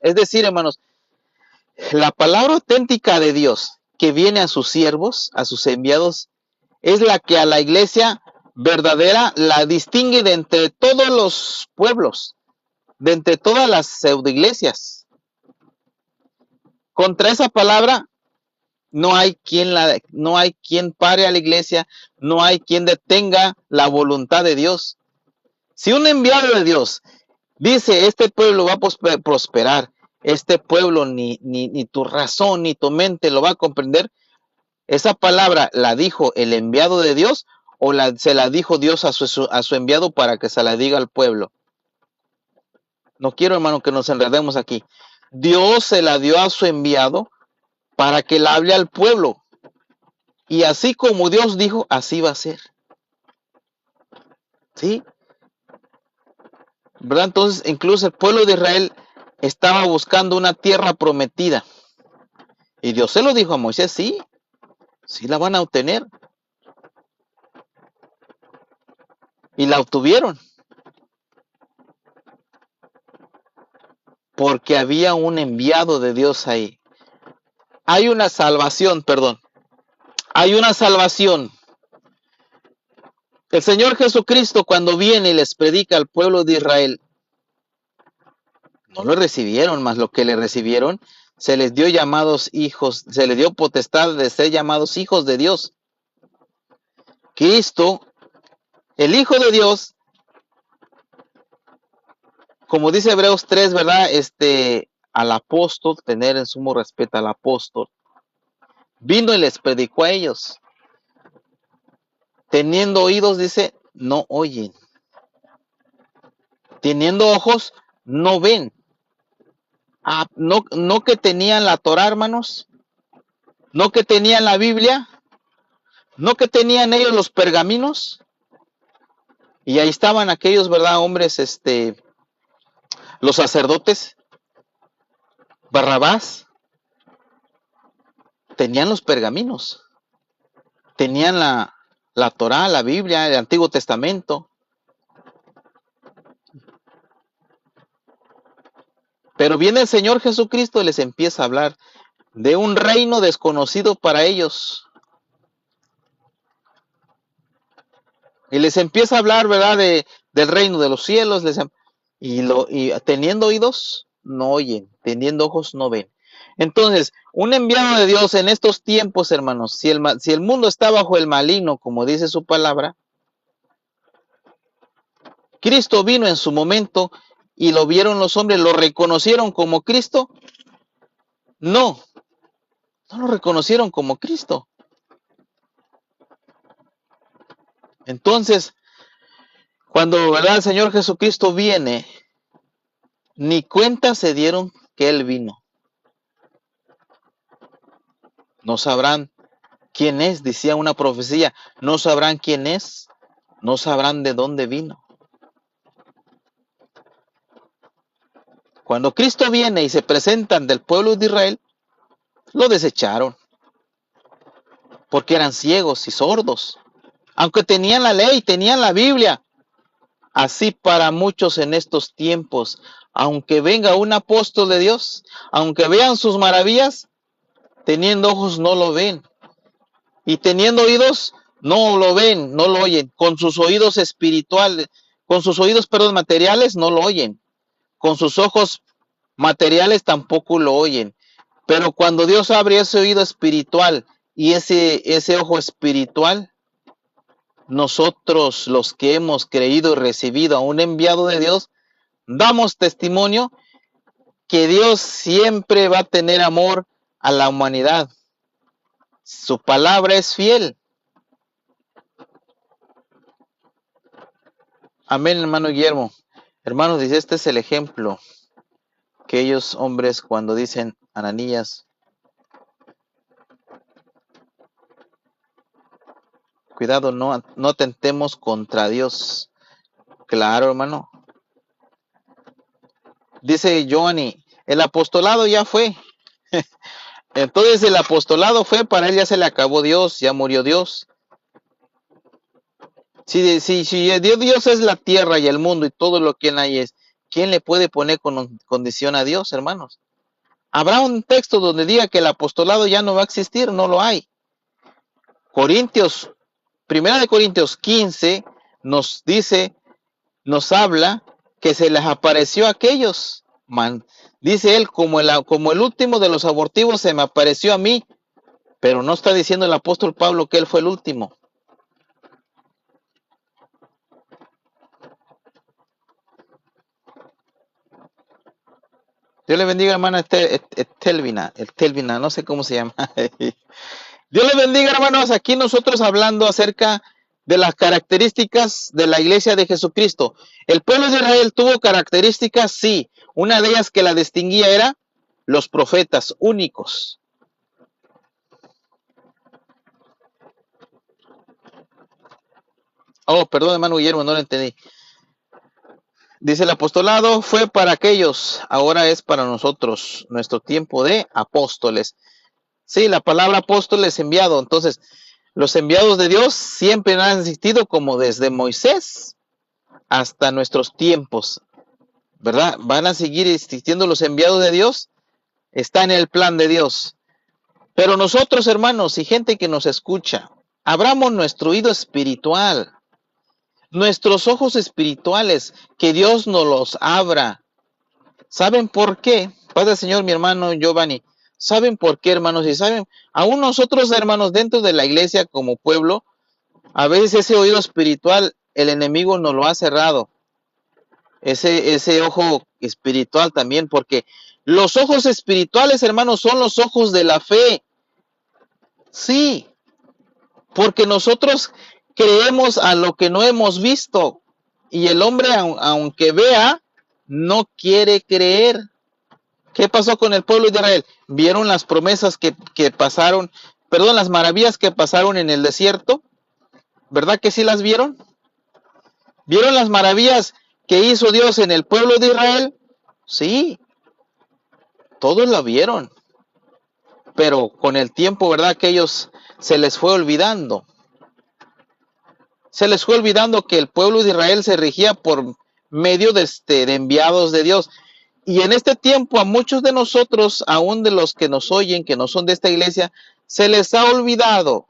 es decir, hermanos, la palabra auténtica de Dios que viene a sus siervos, a sus enviados, es la que a la iglesia verdadera la distingue de entre todos los pueblos, de entre todas las pseudoiglesias. Contra esa palabra no hay quien pare a la iglesia, no hay quien detenga la voluntad de Dios. Si un enviado de Dios dice, este pueblo va a prosperar, este pueblo ni tu razón ni tu mente lo va a comprender, esa palabra la dijo el enviado de Dios o se la dijo Dios a su enviado para que se la diga al pueblo. No quiero, hermano, que nos enredemos aquí. Dios se la dio a su enviado para que le hable al pueblo. Y así como Dios dijo, así va a ser. ¿Sí? ¿Verdad? Entonces, incluso el pueblo de Israel estaba buscando una tierra prometida. Y Dios se lo dijo a Moisés, sí, sí la van a obtener. Y la obtuvieron. Porque había un enviado de Dios ahí. Hay una salvación, perdón. Hay una salvación. El Señor Jesucristo, cuando viene y les predica al pueblo de Israel, no lo recibieron, mas lo que le recibieron, se les dio llamados hijos, se les dio potestad de ser llamados hijos de Dios. Cristo, el Hijo de Dios, como dice Hebreos 3, ¿verdad? Al apóstol, tener en sumo respeto al apóstol, vino y les predicó a ellos. Teniendo oídos, dice, no oyen. Teniendo ojos, no ven. Ah, no que tenían la Torá, hermanos. No que tenían la Biblia. No que tenían ellos los pergaminos. Y ahí estaban aquellos, ¿verdad? Hombres, los sacerdotes. Barrabás. Tenían los pergaminos. Tenían la Torá, la Biblia, el Antiguo Testamento. Pero viene el Señor Jesucristo y les empieza a hablar de un reino desconocido para ellos. Y les empieza a hablar, ¿verdad? Del reino de los cielos. Y teniendo oídos, no oyen. Teniendo ojos, no ven. Entonces, un enviado de Dios en estos tiempos, hermanos, si el mundo está bajo el maligno, como dice su palabra, Cristo vino en su momento y lo vieron los hombres, lo reconocieron como Cristo. No lo reconocieron como Cristo. Entonces, cuando, ¿verdad?, el Señor Jesucristo viene, ni cuenta se dieron que Él vino. No sabrán quién es, decía una profecía, no sabrán quién es, no sabrán de dónde vino. Cuando Cristo viene y se presentan del pueblo de Israel, lo desecharon, porque eran ciegos y sordos. Aunque tenían la ley, tenían la Biblia. Así para muchos en estos tiempos, aunque venga un apóstol de Dios, aunque vean sus maravillas, teniendo ojos no lo ven. Y teniendo oídos, no lo ven, no lo oyen. Con sus oídos espirituales, con sus oídos, perdón, materiales, no lo oyen. Con sus ojos materiales tampoco lo oyen. Pero cuando Dios abre ese oído espiritual y ese ojo espiritual, nosotros los que hemos creído y recibido a un enviado de Dios, damos testimonio que Dios siempre va a tener amor a la humanidad. Su palabra es fiel. Amén, hermano Guillermo. Hermanos, dice, este es el ejemplo que ellos hombres cuando dicen Ananías, cuidado, no atentemos contra Dios. Claro, hermano. Dice Johnny, el apostolado ya fue. Entonces el apostolado fue, para él ya se le acabó Dios, ya murió Dios. Si Dios es la tierra y el mundo y todo lo que hay es, ¿quién le puede poner condición a Dios, hermanos? ¿Habrá un texto donde diga que el apostolado ya no va a existir? No lo hay. Primera de Corintios 15 nos dice, nos habla que se les apareció a aquellos. Dice él, como el último de los abortivos se me apareció a mí, pero no está diciendo el apóstol Pablo que él fue el último. Dios le bendiga, hermana Telvina, no sé cómo se llama. Dios le bendiga, hermanos. Aquí nosotros hablando acerca de las características de la iglesia de Jesucristo. El pueblo de Israel tuvo características, sí. Una de ellas que la distinguía era los profetas únicos. Oh, perdón, hermano Guillermo, no lo entendí. Dice el apostolado fue para aquellos, ahora es para nosotros, nuestro tiempo de apóstoles. Sí, la palabra apóstol es enviado. Entonces, los enviados de Dios siempre han existido como desde Moisés hasta nuestros tiempos, ¿verdad? Van a seguir existiendo los enviados de Dios. Está en el plan de Dios. Pero nosotros, hermanos, y gente que nos escucha, abramos nuestro oído espiritual, nuestros ojos espirituales, que Dios nos los abra. ¿Saben por qué? Padre Señor, mi hermano Giovanni, ¿saben por qué, hermanos? Y saben, aún nosotros, hermanos, dentro de la iglesia como pueblo, a veces ese oído espiritual, el enemigo nos lo ha cerrado. Ese ojo espiritual también, porque los ojos espirituales, hermanos, son los ojos de la fe. Sí, porque nosotros creemos a lo que no hemos visto. Y el hombre, aunque vea, no quiere creer. ¿Qué pasó con el pueblo de Israel? ¿Vieron las promesas que pasaron, perdón, las maravillas que pasaron en el desierto? ¿Verdad que sí las vieron? ¿Vieron las maravillas que hizo Dios en el pueblo de Israel? Sí, todos la vieron. Pero con el tiempo, ¿verdad? Que ellos se les fue olvidando. Se les fue olvidando que el pueblo de Israel se regía por medio de enviados de Dios. Y en este tiempo a muchos de nosotros, aún de los que nos oyen, que no son de esta iglesia, se les ha olvidado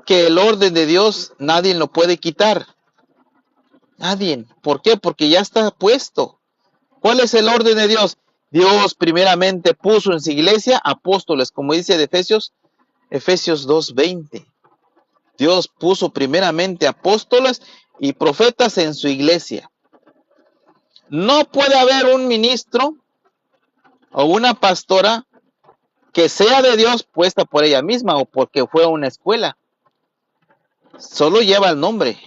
que el orden de Dios nadie lo puede quitar. Nadie. ¿Por qué? Porque ya está puesto. ¿Cuál es el orden de Dios? Dios primeramente puso en su iglesia apóstoles, como dice de Efesios 2:20. Dios puso primeramente apóstoles y profetas en su iglesia. No puede haber un ministro o una pastora que sea de Dios puesta por ella misma o porque fue a una escuela. Solo lleva el nombre.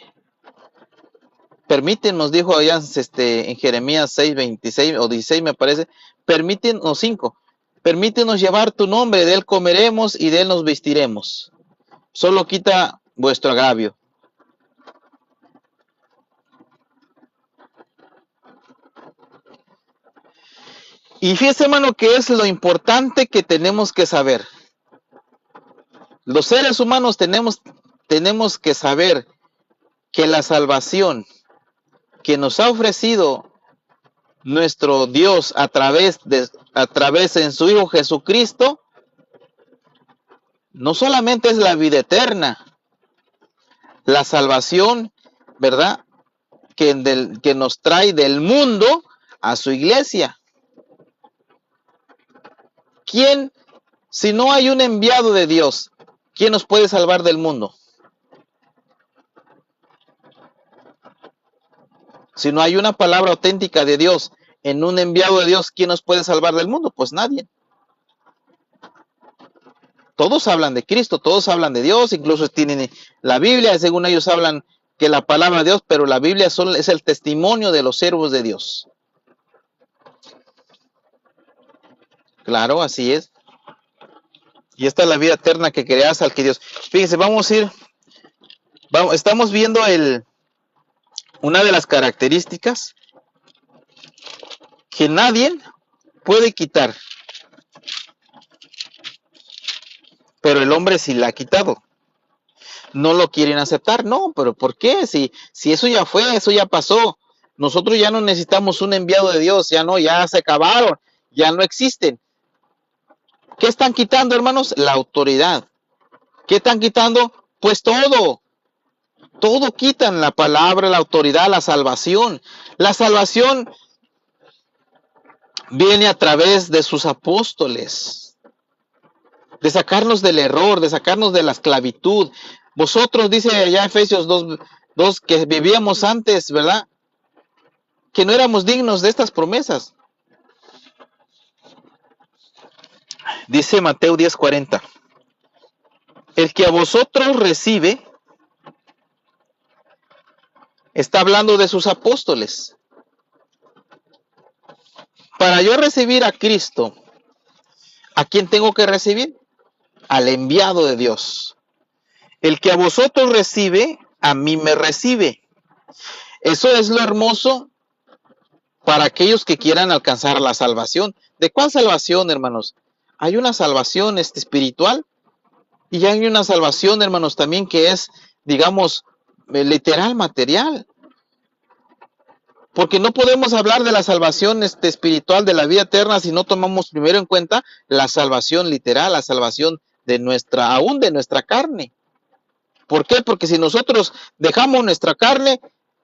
Permítenos, dijo allá en Jeremías 6:26 o 16 me parece, permítenos 5. Permítenos llevar tu nombre, de él comeremos y de él nos vestiremos. Solo quita vuestro agravio. Y fíjese, hermano, que es lo importante que tenemos que saber. Los seres humanos tenemos que saber que la salvación que nos ha ofrecido nuestro Dios a través en su Hijo Jesucristo, no solamente es la vida eterna, la salvación, ¿verdad? Que nos trae del mundo a su iglesia. ¿Quién, si no hay un enviado de Dios, quién nos puede salvar del mundo? Si no hay una palabra auténtica de Dios en un enviado de Dios, ¿quién nos puede salvar del mundo? Pues nadie. Todos hablan de Cristo, todos hablan de Dios, incluso tienen la Biblia, según ellos hablan que la palabra de Dios, pero la Biblia solo es el testimonio de los siervos de Dios. Claro, así es. Y esta es la vida eterna que creas al que Dios. Fíjense, estamos viendo una de las características que nadie puede quitar. Pero el hombre sí la ha quitado. No lo quieren aceptar, no, pero ¿por qué? Si eso ya fue, eso ya pasó. Nosotros ya no necesitamos un enviado de Dios, ya se acabaron, ya no existen. ¿Qué están quitando, hermanos? La autoridad. ¿Qué están quitando? Pues todo. Todo quitan, la palabra, la autoridad, la salvación. La salvación viene a través de sus apóstoles, de sacarnos del error, de sacarnos de la esclavitud. Vosotros, dice allá Efesios 2, que vivíamos antes, ¿verdad? Que no éramos dignos de estas promesas. Dice Mateo 10:40. El que a vosotros recibe, está hablando de sus apóstoles. Para yo recibir a Cristo, ¿a quién tengo que recibir? Al enviado de Dios. El que a vosotros recibe, a mí me recibe. Eso es lo hermoso para aquellos que quieran alcanzar la salvación. ¿De cuál salvación, hermanos? Hay una salvación espiritual y hay una salvación, hermanos, también que es, digamos, literal, material. Porque no podemos hablar de la salvación espiritual de la vida eterna si no tomamos primero en cuenta la salvación literal, la salvación de nuestra, aún de nuestra carne. ¿Por qué? Porque si nosotros dejamos nuestra carne,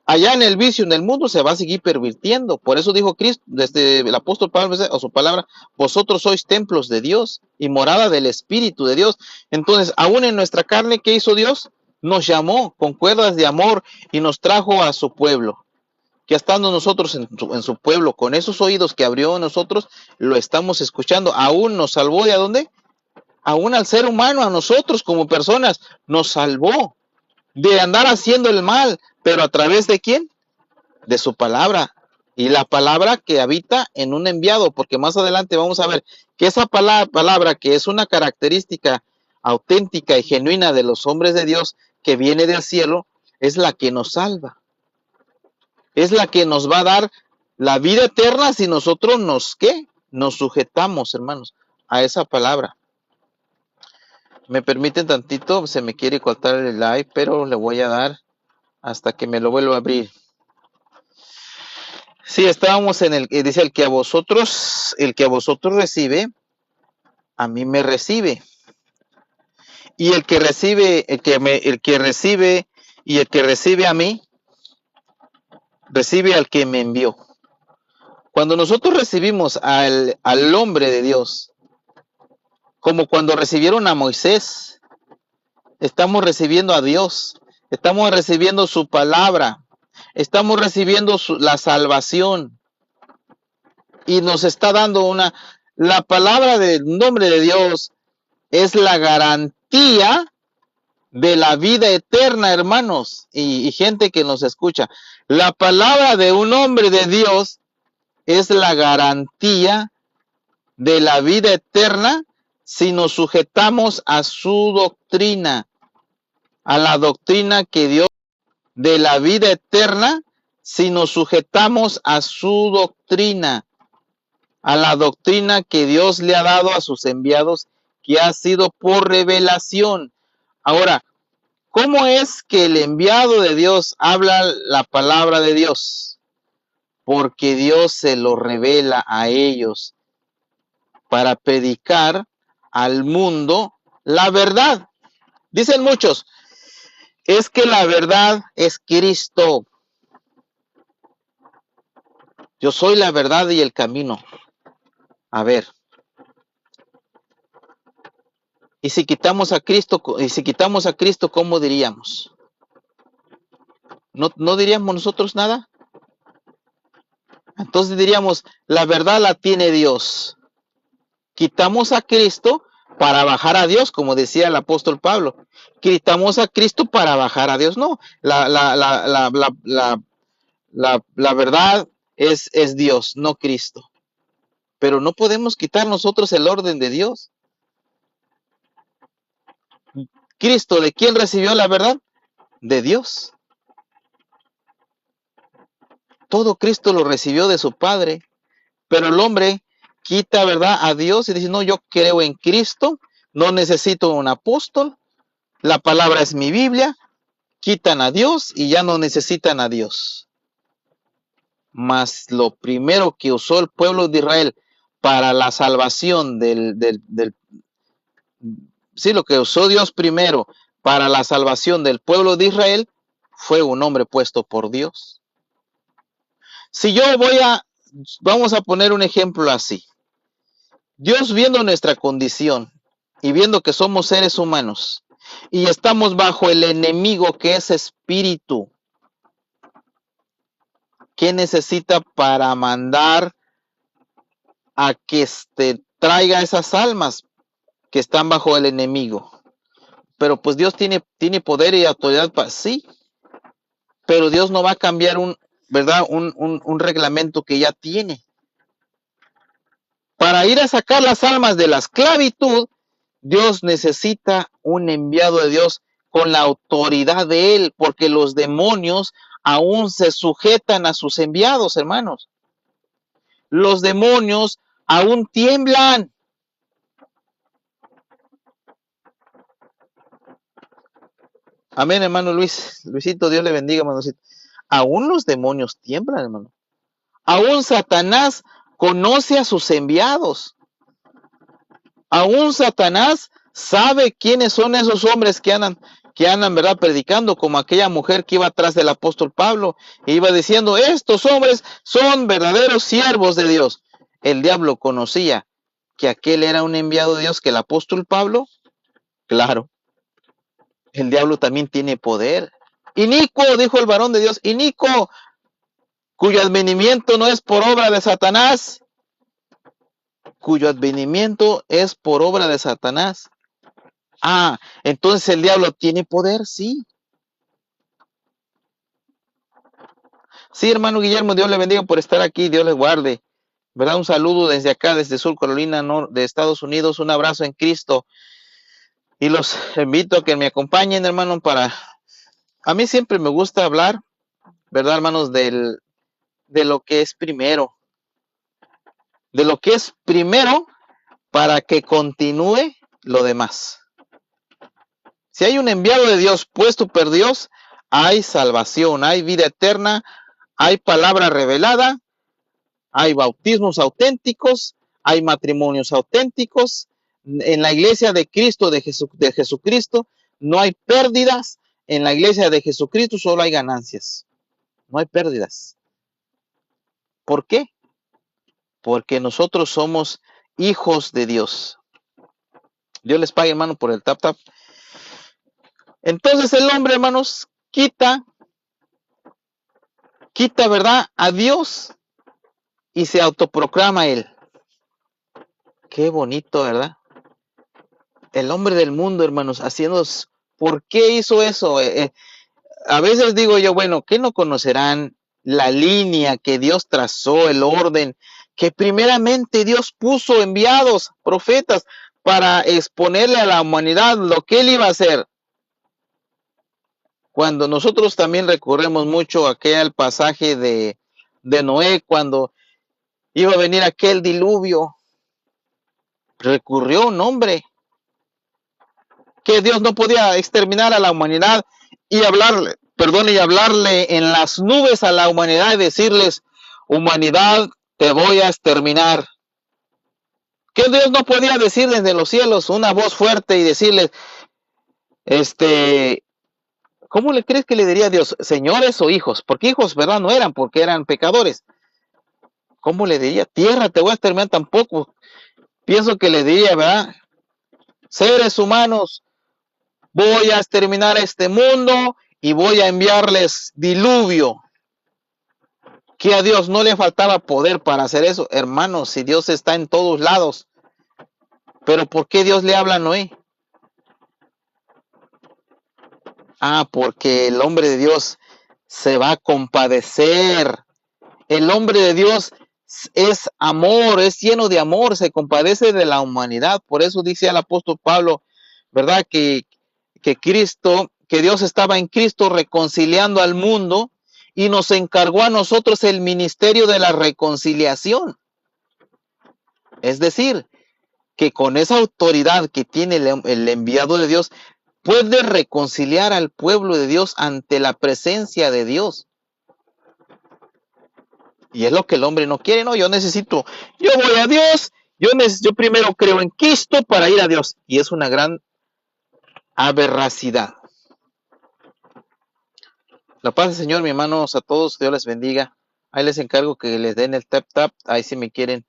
allá en el vicio, en el mundo, se va a seguir pervirtiendo. Por eso dijo Cristo, desde el apóstol Pablo, o su palabra, vosotros sois templos de Dios y morada del Espíritu de Dios. Entonces, aún en nuestra carne, ¿qué hizo Dios? Nos llamó con cuerdas de amor y nos trajo a su pueblo. Que estando nosotros en su pueblo, con esos oídos que abrió en nosotros, lo estamos escuchando. Aún nos salvó ¿de dónde? Aún al ser humano, a nosotros como personas, nos salvó de andar haciendo el mal, pero a través de ¿quién? De su palabra. Y la palabra que habita en un enviado, porque más adelante vamos a ver que esa palabra que es una característica auténtica y genuina de los hombres de Dios que viene del cielo, es la que nos salva. Es la que nos va a dar la vida eterna si nosotros nos, ¿qué? Nos sujetamos, hermanos, a esa palabra. Me permiten tantito, se me quiere cortar el live, pero le voy a dar hasta que me lo vuelva a abrir. Sí, estábamos en dice el que a vosotros recibe, a mí me recibe. Y el que recibe, el que recibe y el que recibe a mí, recibe al que me envió. Cuando nosotros recibimos al hombre de Dios, como cuando recibieron a Moisés, estamos recibiendo a Dios, estamos recibiendo su palabra, estamos recibiendo la salvación y nos está dando la palabra del nombre de Dios es la garantía de la vida eterna, hermanos y gente que nos escucha. La palabra de un hombre de Dios es la garantía de la vida eterna si nos sujetamos a su doctrina, a la doctrina que Dios de la vida eterna, si nos sujetamos a su doctrina, a la doctrina que Dios le ha dado a sus enviados, que ha sido por revelación. Ahora, ¿cómo es que el enviado de Dios habla la palabra de Dios? Porque Dios se lo revela a ellos para predicar al mundo la verdad. Dicen muchos, es que la verdad es Cristo. Yo soy la verdad y el camino. A ver. Y si quitamos a Cristo, ¿cómo diríamos? ¿No diríamos nosotros nada? Entonces diríamos, la verdad la tiene Dios. Quitamos a Cristo para bajar a Dios, como decía el apóstol Pablo. Quitamos a Cristo para bajar a Dios. No, la verdad es Dios, no Cristo. Pero no podemos quitar nosotros el orden de Dios. Cristo, ¿de quién recibió la verdad? De Dios. Todo Cristo lo recibió de su Padre. Pero el hombre quita, ¿verdad?, a Dios y dice, no, yo creo en Cristo, no necesito un apóstol, la palabra es mi Biblia, quitan a Dios y ya no necesitan a Dios. Mas lo primero que usó el pueblo de Israel para la salvación lo que usó Dios primero para la salvación del pueblo de Israel fue un hombre puesto por Dios. Si yo vamos a poner un ejemplo así. Dios, viendo nuestra condición y viendo que somos seres humanos y estamos bajo el enemigo que es espíritu, ¿qué necesita para mandar a que traiga esas almas que están bajo el enemigo? Pero pues Dios tiene poder y autoridad para sí, pero Dios no va a cambiar un reglamento que ya tiene. Para ir a sacar las almas de la esclavitud, Dios necesita un enviado de Dios con la autoridad de él, porque los demonios aún se sujetan a sus enviados, hermanos. Los demonios aún tiemblan. Amén, hermano Luisito, Dios le bendiga, hermanosito. Aún los demonios tiemblan, hermano. Aún Satanás conoce a sus enviados. Aún Satanás sabe quiénes son esos hombres que andan, ¿verdad?, predicando, como aquella mujer que iba atrás del apóstol Pablo e iba diciendo, estos hombres son verdaderos siervos de Dios. El diablo conocía que aquel era un enviado de Dios, que el apóstol Pablo, claro, el diablo también tiene poder. Inicuo, dijo el varón de Dios, inicuo, cuyo advenimiento no es por obra de Satanás, cuyo advenimiento es por obra de Satanás. Ah, entonces el diablo tiene poder, sí. Sí, hermano Guillermo, Dios le bendiga por estar aquí, Dios le guarde. ¿Verdad? Un saludo desde acá, desde Sur Carolina, de Estados Unidos, un abrazo en Cristo. Y los invito a que me acompañen, hermano, a mí siempre me gusta hablar, ¿verdad, hermanos? De lo que es primero. De lo que es primero para que continúe lo demás. Si hay un enviado de Dios puesto por Dios, hay salvación, hay vida eterna, hay palabra revelada, hay bautismos auténticos, hay matrimonios auténticos. En la iglesia de Cristo, de Jesucristo, no hay pérdidas. En la iglesia de Jesucristo solo hay ganancias. No hay pérdidas. ¿Por qué? Porque nosotros somos hijos de Dios. Dios les pague, hermano, por el tap. Entonces el hombre, hermanos, quita, ¿verdad?, a Dios y se autoproclama él. Qué bonito, ¿verdad? El hombre del mundo, hermanos, haciendo... ¿Por qué hizo eso? A veces digo yo, bueno, ¿qué no conocerán la línea que Dios trazó, el orden, que primeramente Dios puso enviados, profetas, para exponerle a la humanidad lo que él iba a hacer? Cuando nosotros también recurremos mucho a aquel pasaje de Noé, cuando iba a venir aquel diluvio, recurrió un hombre que Dios no podía exterminar a la humanidad y hablarle en las nubes a la humanidad y decirles, humanidad, te voy a exterminar. Que Dios no podía decir desde los cielos una voz fuerte y decirles, ¿cómo le crees que le diría a Dios? ¿Señores o hijos? Porque hijos, ¿verdad? No eran, porque eran pecadores. ¿Cómo le diría? Tierra, te voy a exterminar. Tampoco. Pienso que le diría, ¿verdad? Seres humanos, voy a exterminar este mundo y voy a enviarles diluvio. Que a Dios no le faltaba poder para hacer eso. Hermanos, si Dios está en todos lados, pero ¿por qué Dios le habla a Noé? Ah, porque el hombre de Dios se va a compadecer. El hombre de Dios es amor, es lleno de amor, se compadece de la humanidad. Por eso dice el apóstol Pablo, ¿verdad? Que Cristo, que Dios estaba en Cristo reconciliando al mundo y nos encargó a nosotros el ministerio de la reconciliación. Es decir, que con esa autoridad que tiene el enviado de Dios, puede reconciliar al pueblo de Dios ante la presencia de Dios. Y es lo que el hombre no quiere, no, yo voy a Dios, yo primero creo en Cristo para ir a Dios. Y es una gran aberracidad. La paz del Señor, mis hermanos, a todos, Dios les bendiga. Ahí les encargo que les den el tap, ahí si me quieren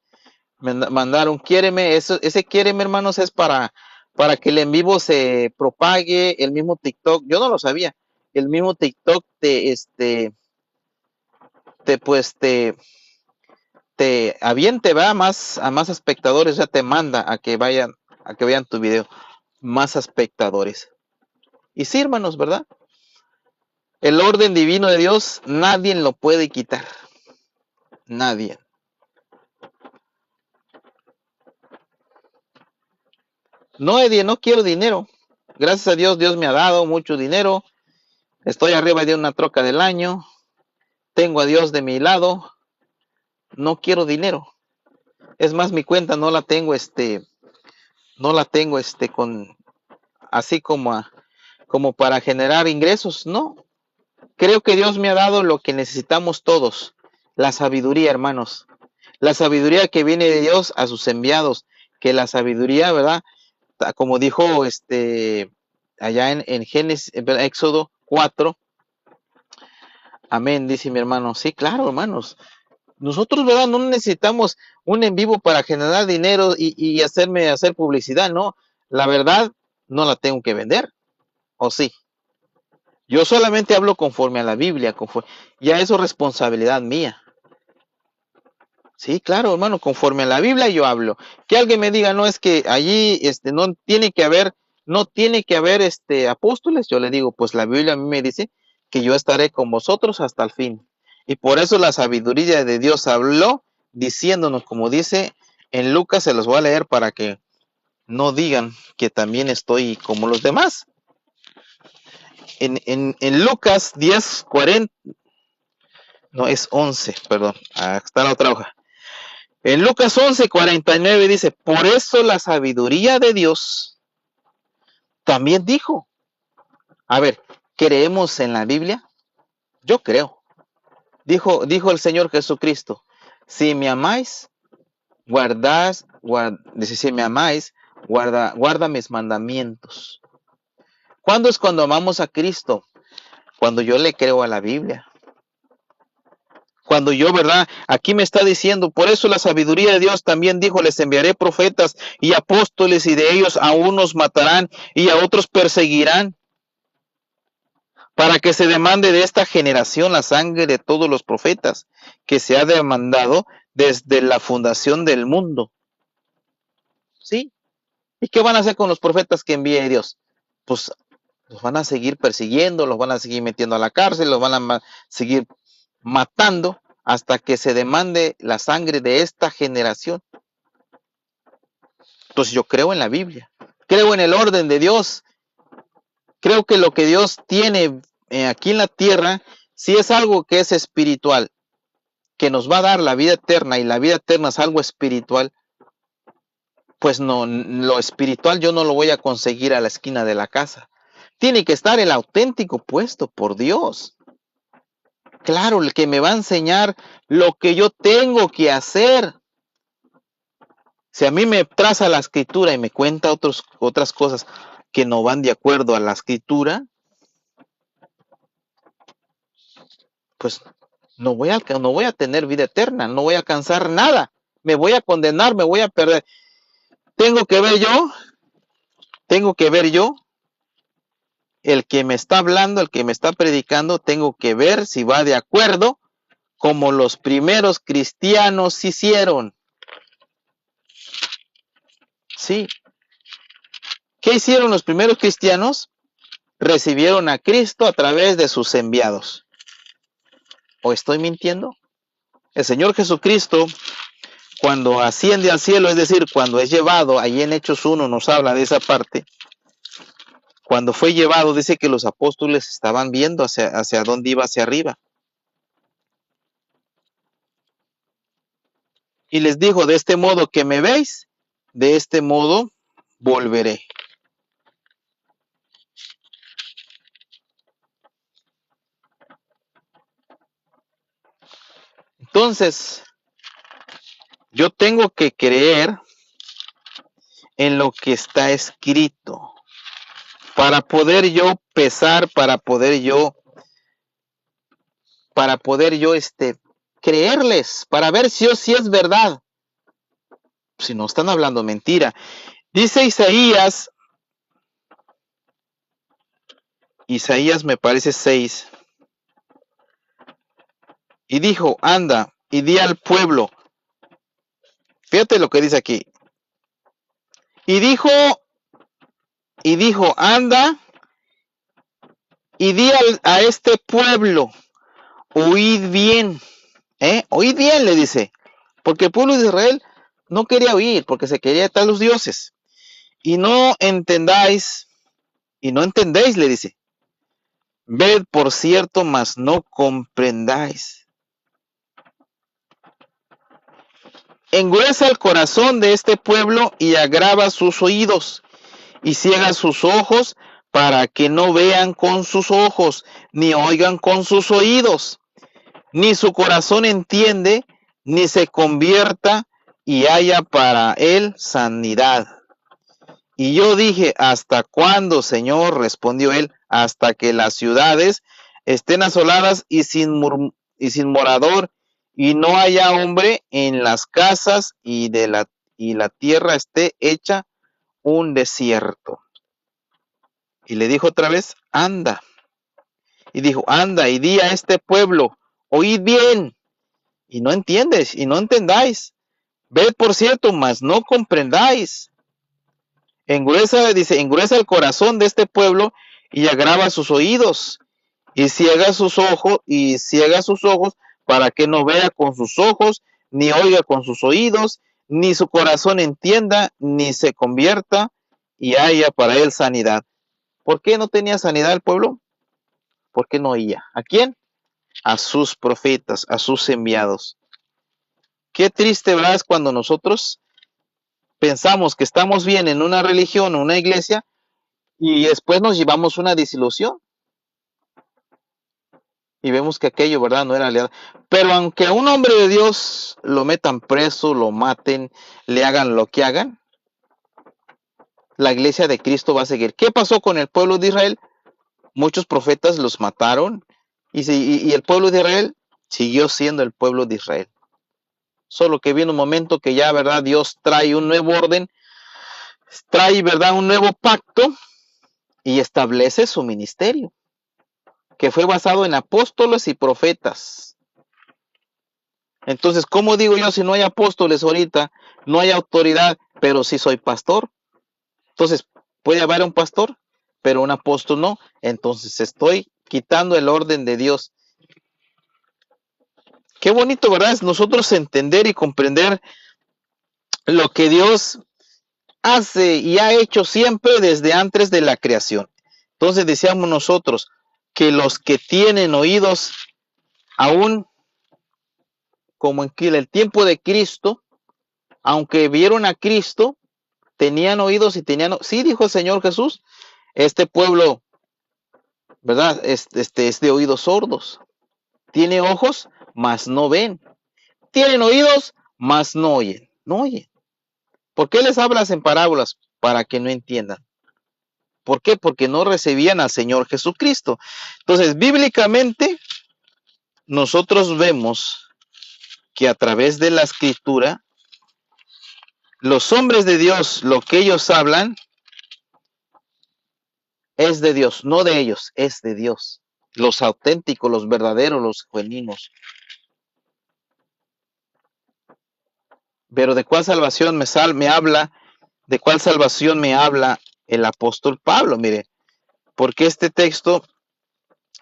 mandar un quiéreme. Ese quiéreme, hermanos, es para que el en vivo se propague. El mismo TikTok, yo no lo sabía, el mismo TikTok te aviente, va más a más espectadores, ya te manda a que vean tu video, más espectadores. Y sí, hermanos, ¿verdad? El orden divino de Dios, nadie lo puede quitar. Nadie. No, Eddie, no quiero dinero. Gracias a Dios, Dios me ha dado mucho dinero. Estoy arriba de una troca del año. Tengo a Dios de mi lado. No quiero dinero. Es más, mi cuenta no la tengo, con así como para generar ingresos. No. Creo que Dios me ha dado lo que necesitamos todos. La sabiduría, hermanos. La sabiduría que viene de Dios a sus enviados. Que la sabiduría, ¿verdad? Como dijo allá en Génesis, en Éxodo 4. Amén, dice mi hermano. Sí, claro, hermanos. Nosotros, ¿verdad? No necesitamos un en vivo para generar dinero y hacer publicidad, ¿no? La verdad, no la tengo que vender, ¿o sí? Yo solamente hablo conforme a la Biblia, ya eso es responsabilidad mía. Sí, claro, hermano, conforme a la Biblia yo hablo. Que alguien me diga, no, es que allí no tiene que haber, apóstoles. Yo le digo, pues la Biblia a mí me dice que yo estaré con vosotros hasta el fin. Y por eso la sabiduría de Dios habló, diciéndonos, como dice en Lucas, se los voy a leer para que no digan que también estoy como los demás. En Lucas 10:40, no, es 11, perdón, está la otra hoja. En Lucas 11:49 dice, por eso la sabiduría de Dios también dijo. A ver, ¿creemos en la Biblia? Yo creo. Dijo el Señor Jesucristo, si me amáis, dice, si me amáis, guarda mis mandamientos. ¿Cuándo es cuando amamos a Cristo? Cuando yo le creo a la Biblia. Cuando yo, ¿verdad? Aquí me está diciendo, por eso la sabiduría de Dios también dijo, les enviaré profetas y apóstoles, y de ellos a unos matarán y a otros perseguirán, para que se demande de esta generación la sangre de todos los profetas, que se ha demandado desde la fundación del mundo. ¿Sí? ¿Y qué van a hacer con los profetas que envíe Dios? Pues los van a seguir persiguiendo, los van a seguir metiendo a la cárcel, los van a seguir matando hasta que se demande la sangre de esta generación. Entonces yo creo en la Biblia, creo en el orden de Dios, creo que lo que Dios tiene aquí en la tierra, si es algo que es espiritual, que nos va a dar la vida eterna, y la vida eterna es algo espiritual, pues no, lo espiritual yo no lo voy a conseguir a la esquina de la casa. Tiene que estar el auténtico puesto por Dios. Claro, el que me va a enseñar lo que yo tengo que hacer. Si a mí me traza la escritura y me cuenta otras cosas que no van de acuerdo a la escritura, pues no voy a tener vida eterna, no voy a alcanzar nada, me voy a condenar, me voy a perder. Tengo que ver yo, el que me está hablando, el que me está predicando, tengo que ver si va de acuerdo como los primeros cristianos hicieron. Sí. ¿Qué hicieron los primeros cristianos? Recibieron a Cristo a través de sus enviados. ¿O estoy mintiendo? El Señor Jesucristo, cuando asciende al cielo, es decir, cuando es llevado, ahí en Hechos 1 nos habla de esa parte, cuando fue llevado, dice que los apóstoles estaban viendo hacia dónde iba, hacia arriba. Y les dijo, de este modo que me veis, de este modo volveré. Entonces, yo tengo que creer en lo que está escrito para poder yo pesar, para poder yo creerles, para ver si es verdad, si no están hablando mentira. Dice Isaías me parece 6, y dijo, anda y di al pueblo. Fíjate lo que dice aquí. Y dijo, anda y di a este pueblo, oíd bien, oíd bien, le dice, porque el pueblo de Israel no quería oír, porque se quería estar los dioses. Y no entendáis y no entendéis, le dice. Ved por cierto, mas no comprendáis. Engruesa el corazón de este pueblo y agrava sus oídos y ciega sus ojos para que no vean con sus ojos, ni oigan con sus oídos, ni su corazón entiende, ni se convierta y haya para él sanidad. Y yo dije, ¿hasta cuándo, Señor? Respondió él, hasta que las ciudades estén asoladas y sin morador, y no haya hombre en las casas, y la tierra esté hecha un desierto. Y le dijo otra vez, anda. Y dijo, anda y di a este pueblo, oíd bien, y no entiendes, y no entendáis. Ved por cierto, mas no comprendáis. Engruesa el corazón de este pueblo y agrava sus oídos y ciega sus ojos para que no vea con sus ojos, ni oiga con sus oídos, ni su corazón entienda, ni se convierta y haya para él sanidad. ¿Por qué no tenía sanidad el pueblo? Porque no oía. ¿A quién? A sus profetas, a sus enviados. Qué triste, ¿verdad? Es cuando nosotros pensamos que estamos bien en una religión o una iglesia y después nos llevamos una desilusión y vemos que aquello, ¿verdad? No era realidad. Pero aunque a un hombre de Dios lo metan preso, lo maten, le hagan lo que hagan, la iglesia de Cristo va a seguir. ¿Qué pasó con el pueblo de Israel? Muchos profetas los mataron y el pueblo de Israel siguió siendo el pueblo de Israel. Solo que viene un momento que ya, ¿verdad? Dios trae un nuevo orden, trae, ¿verdad? Un nuevo pacto y establece su ministerio, que fue basado en apóstoles y profetas. Entonces, ¿cómo digo yo si no hay apóstoles ahorita? No hay autoridad, pero sí soy pastor. Entonces, puede haber un pastor, pero un apóstol no. Entonces, estoy quitando el orden de Dios. Qué bonito, ¿verdad? Es nosotros entender y comprender lo que Dios hace y ha hecho siempre desde antes de la creación. Entonces, decíamos nosotros que los que tienen oídos, aún como en el tiempo de Cristo, aunque vieron a Cristo, tenían oídos y tenían, sí, dijo el Señor Jesús, este pueblo, ¿verdad? Es de oídos sordos. Tiene ojos, mas no ven. Tienen oídos, mas no oyen. No oyen. ¿Por qué les hablas en parábolas? Para que no entiendan. ¿Por qué? Porque no recibían al Señor Jesucristo. Entonces, bíblicamente, nosotros vemos que a través de la Escritura, los hombres de Dios, lo que ellos hablan, es de Dios, no de ellos, es de Dios. Los auténticos, los verdaderos, los genuinos. Pero ¿de cuál salvación me habla? ¿De cuál salvación me habla el apóstol Pablo? Mire, porque este texto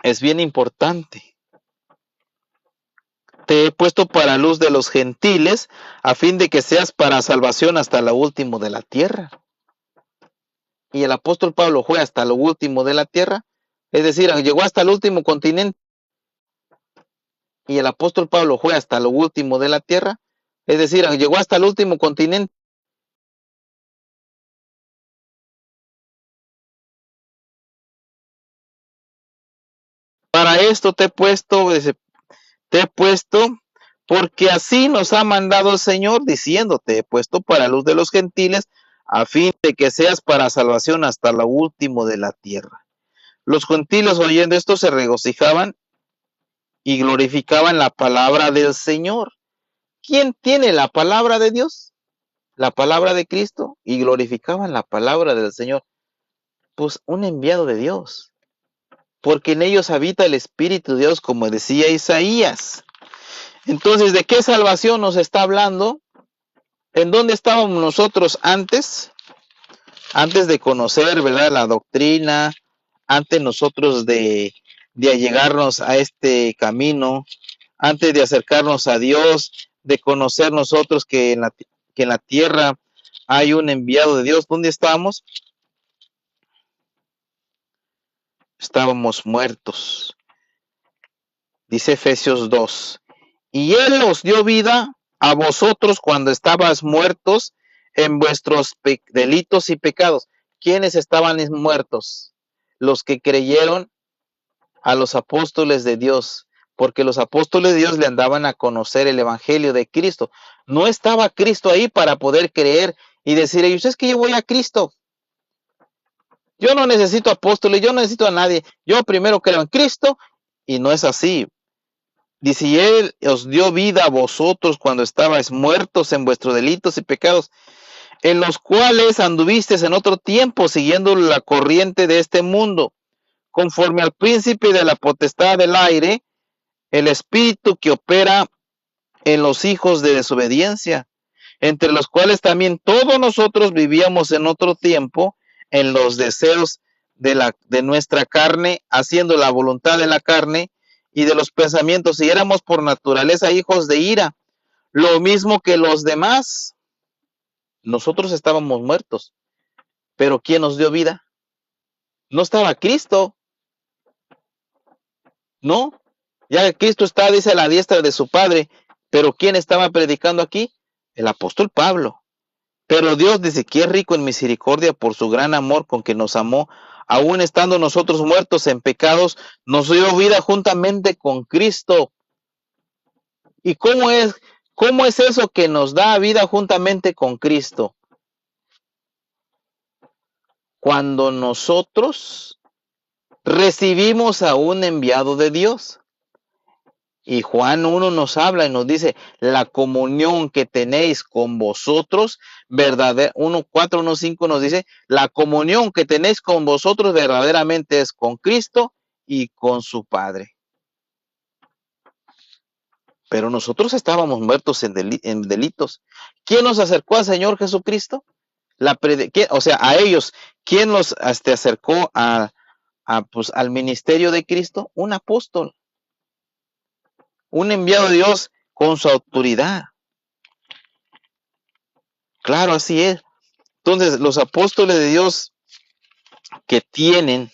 es bien importante. Te he puesto para luz de los gentiles, a fin de que seas para salvación hasta lo último de la tierra. Y el apóstol Pablo fue hasta lo último de la tierra, es decir, llegó hasta el último continente. Y el apóstol Pablo fue hasta lo último de la tierra, es decir, llegó hasta el último continente. Para esto te he puesto, porque así nos ha mandado el Señor, diciendo, te he puesto para luz de los gentiles, a fin de que seas para salvación hasta lo último de la tierra. Los gentiles, oyendo esto, se regocijaban y glorificaban la palabra del Señor. ¿Quién tiene la palabra de Dios? La palabra de Cristo, y glorificaban la palabra del Señor. Pues un enviado de Dios, porque en ellos habita el Espíritu de Dios, como decía Isaías. Entonces, ¿de qué salvación nos está hablando? ¿En dónde estábamos nosotros antes? Antes de conocer, ¿verdad?, la doctrina, antes nosotros de allegarnos a este camino, antes de acercarnos a Dios, de conocer nosotros que en la tierra hay un enviado de Dios. ¿Dónde estábamos? estábamos muertos. Dice Efesios 2. Y Él os dio vida a vosotros cuando estabais muertos en vuestros delitos y pecados. ¿Quiénes estaban muertos? Los que creyeron a los apóstoles de Dios, porque los apóstoles de Dios le andaban a conocer el evangelio de Cristo. No estaba Cristo ahí para poder creer y decir ellos, es que yo voy a Cristo. Yo no necesito apóstoles, yo no necesito a nadie. Yo primero creo en Cristo y no es así. Dice, y Él os dio vida a vosotros cuando estabais muertos en vuestros delitos y pecados, en los cuales anduvisteis en otro tiempo siguiendo la corriente de este mundo, conforme al príncipe de la potestad del aire, el espíritu que opera en los hijos de desobediencia, entre los cuales también todos nosotros vivíamos en otro tiempo en los deseos de nuestra carne, haciendo la voluntad de la carne y de los pensamientos, y éramos por naturaleza hijos de ira, lo mismo que los demás. Nosotros estábamos muertos, pero ¿quién nos dio vida? No estaba Cristo, ¿no? Ya Cristo está, dice, a la diestra de su Padre, pero ¿quién estaba predicando aquí? El apóstol Pablo. Pero Dios dice que es rico en misericordia por su gran amor con que nos amó, aún estando nosotros muertos en pecados, nos dio vida juntamente con Cristo. ¿Y cómo es eso que nos da vida juntamente con Cristo? Cuando nosotros recibimos a un enviado de Dios. Y Juan 1 nos habla y nos dice, la comunión que tenéis con vosotros, 1:4, 1:5 nos dice, la comunión que tenéis con vosotros verdaderamente es con Cristo y con su Padre. Pero nosotros estábamos muertos en delitos. ¿Quién nos acercó al Señor Jesucristo? A ellos, ¿quién los acercó al ministerio de Cristo? Un apóstol. Un enviado de Dios con su autoridad. Claro, así es. Entonces, los apóstoles de Dios que tienen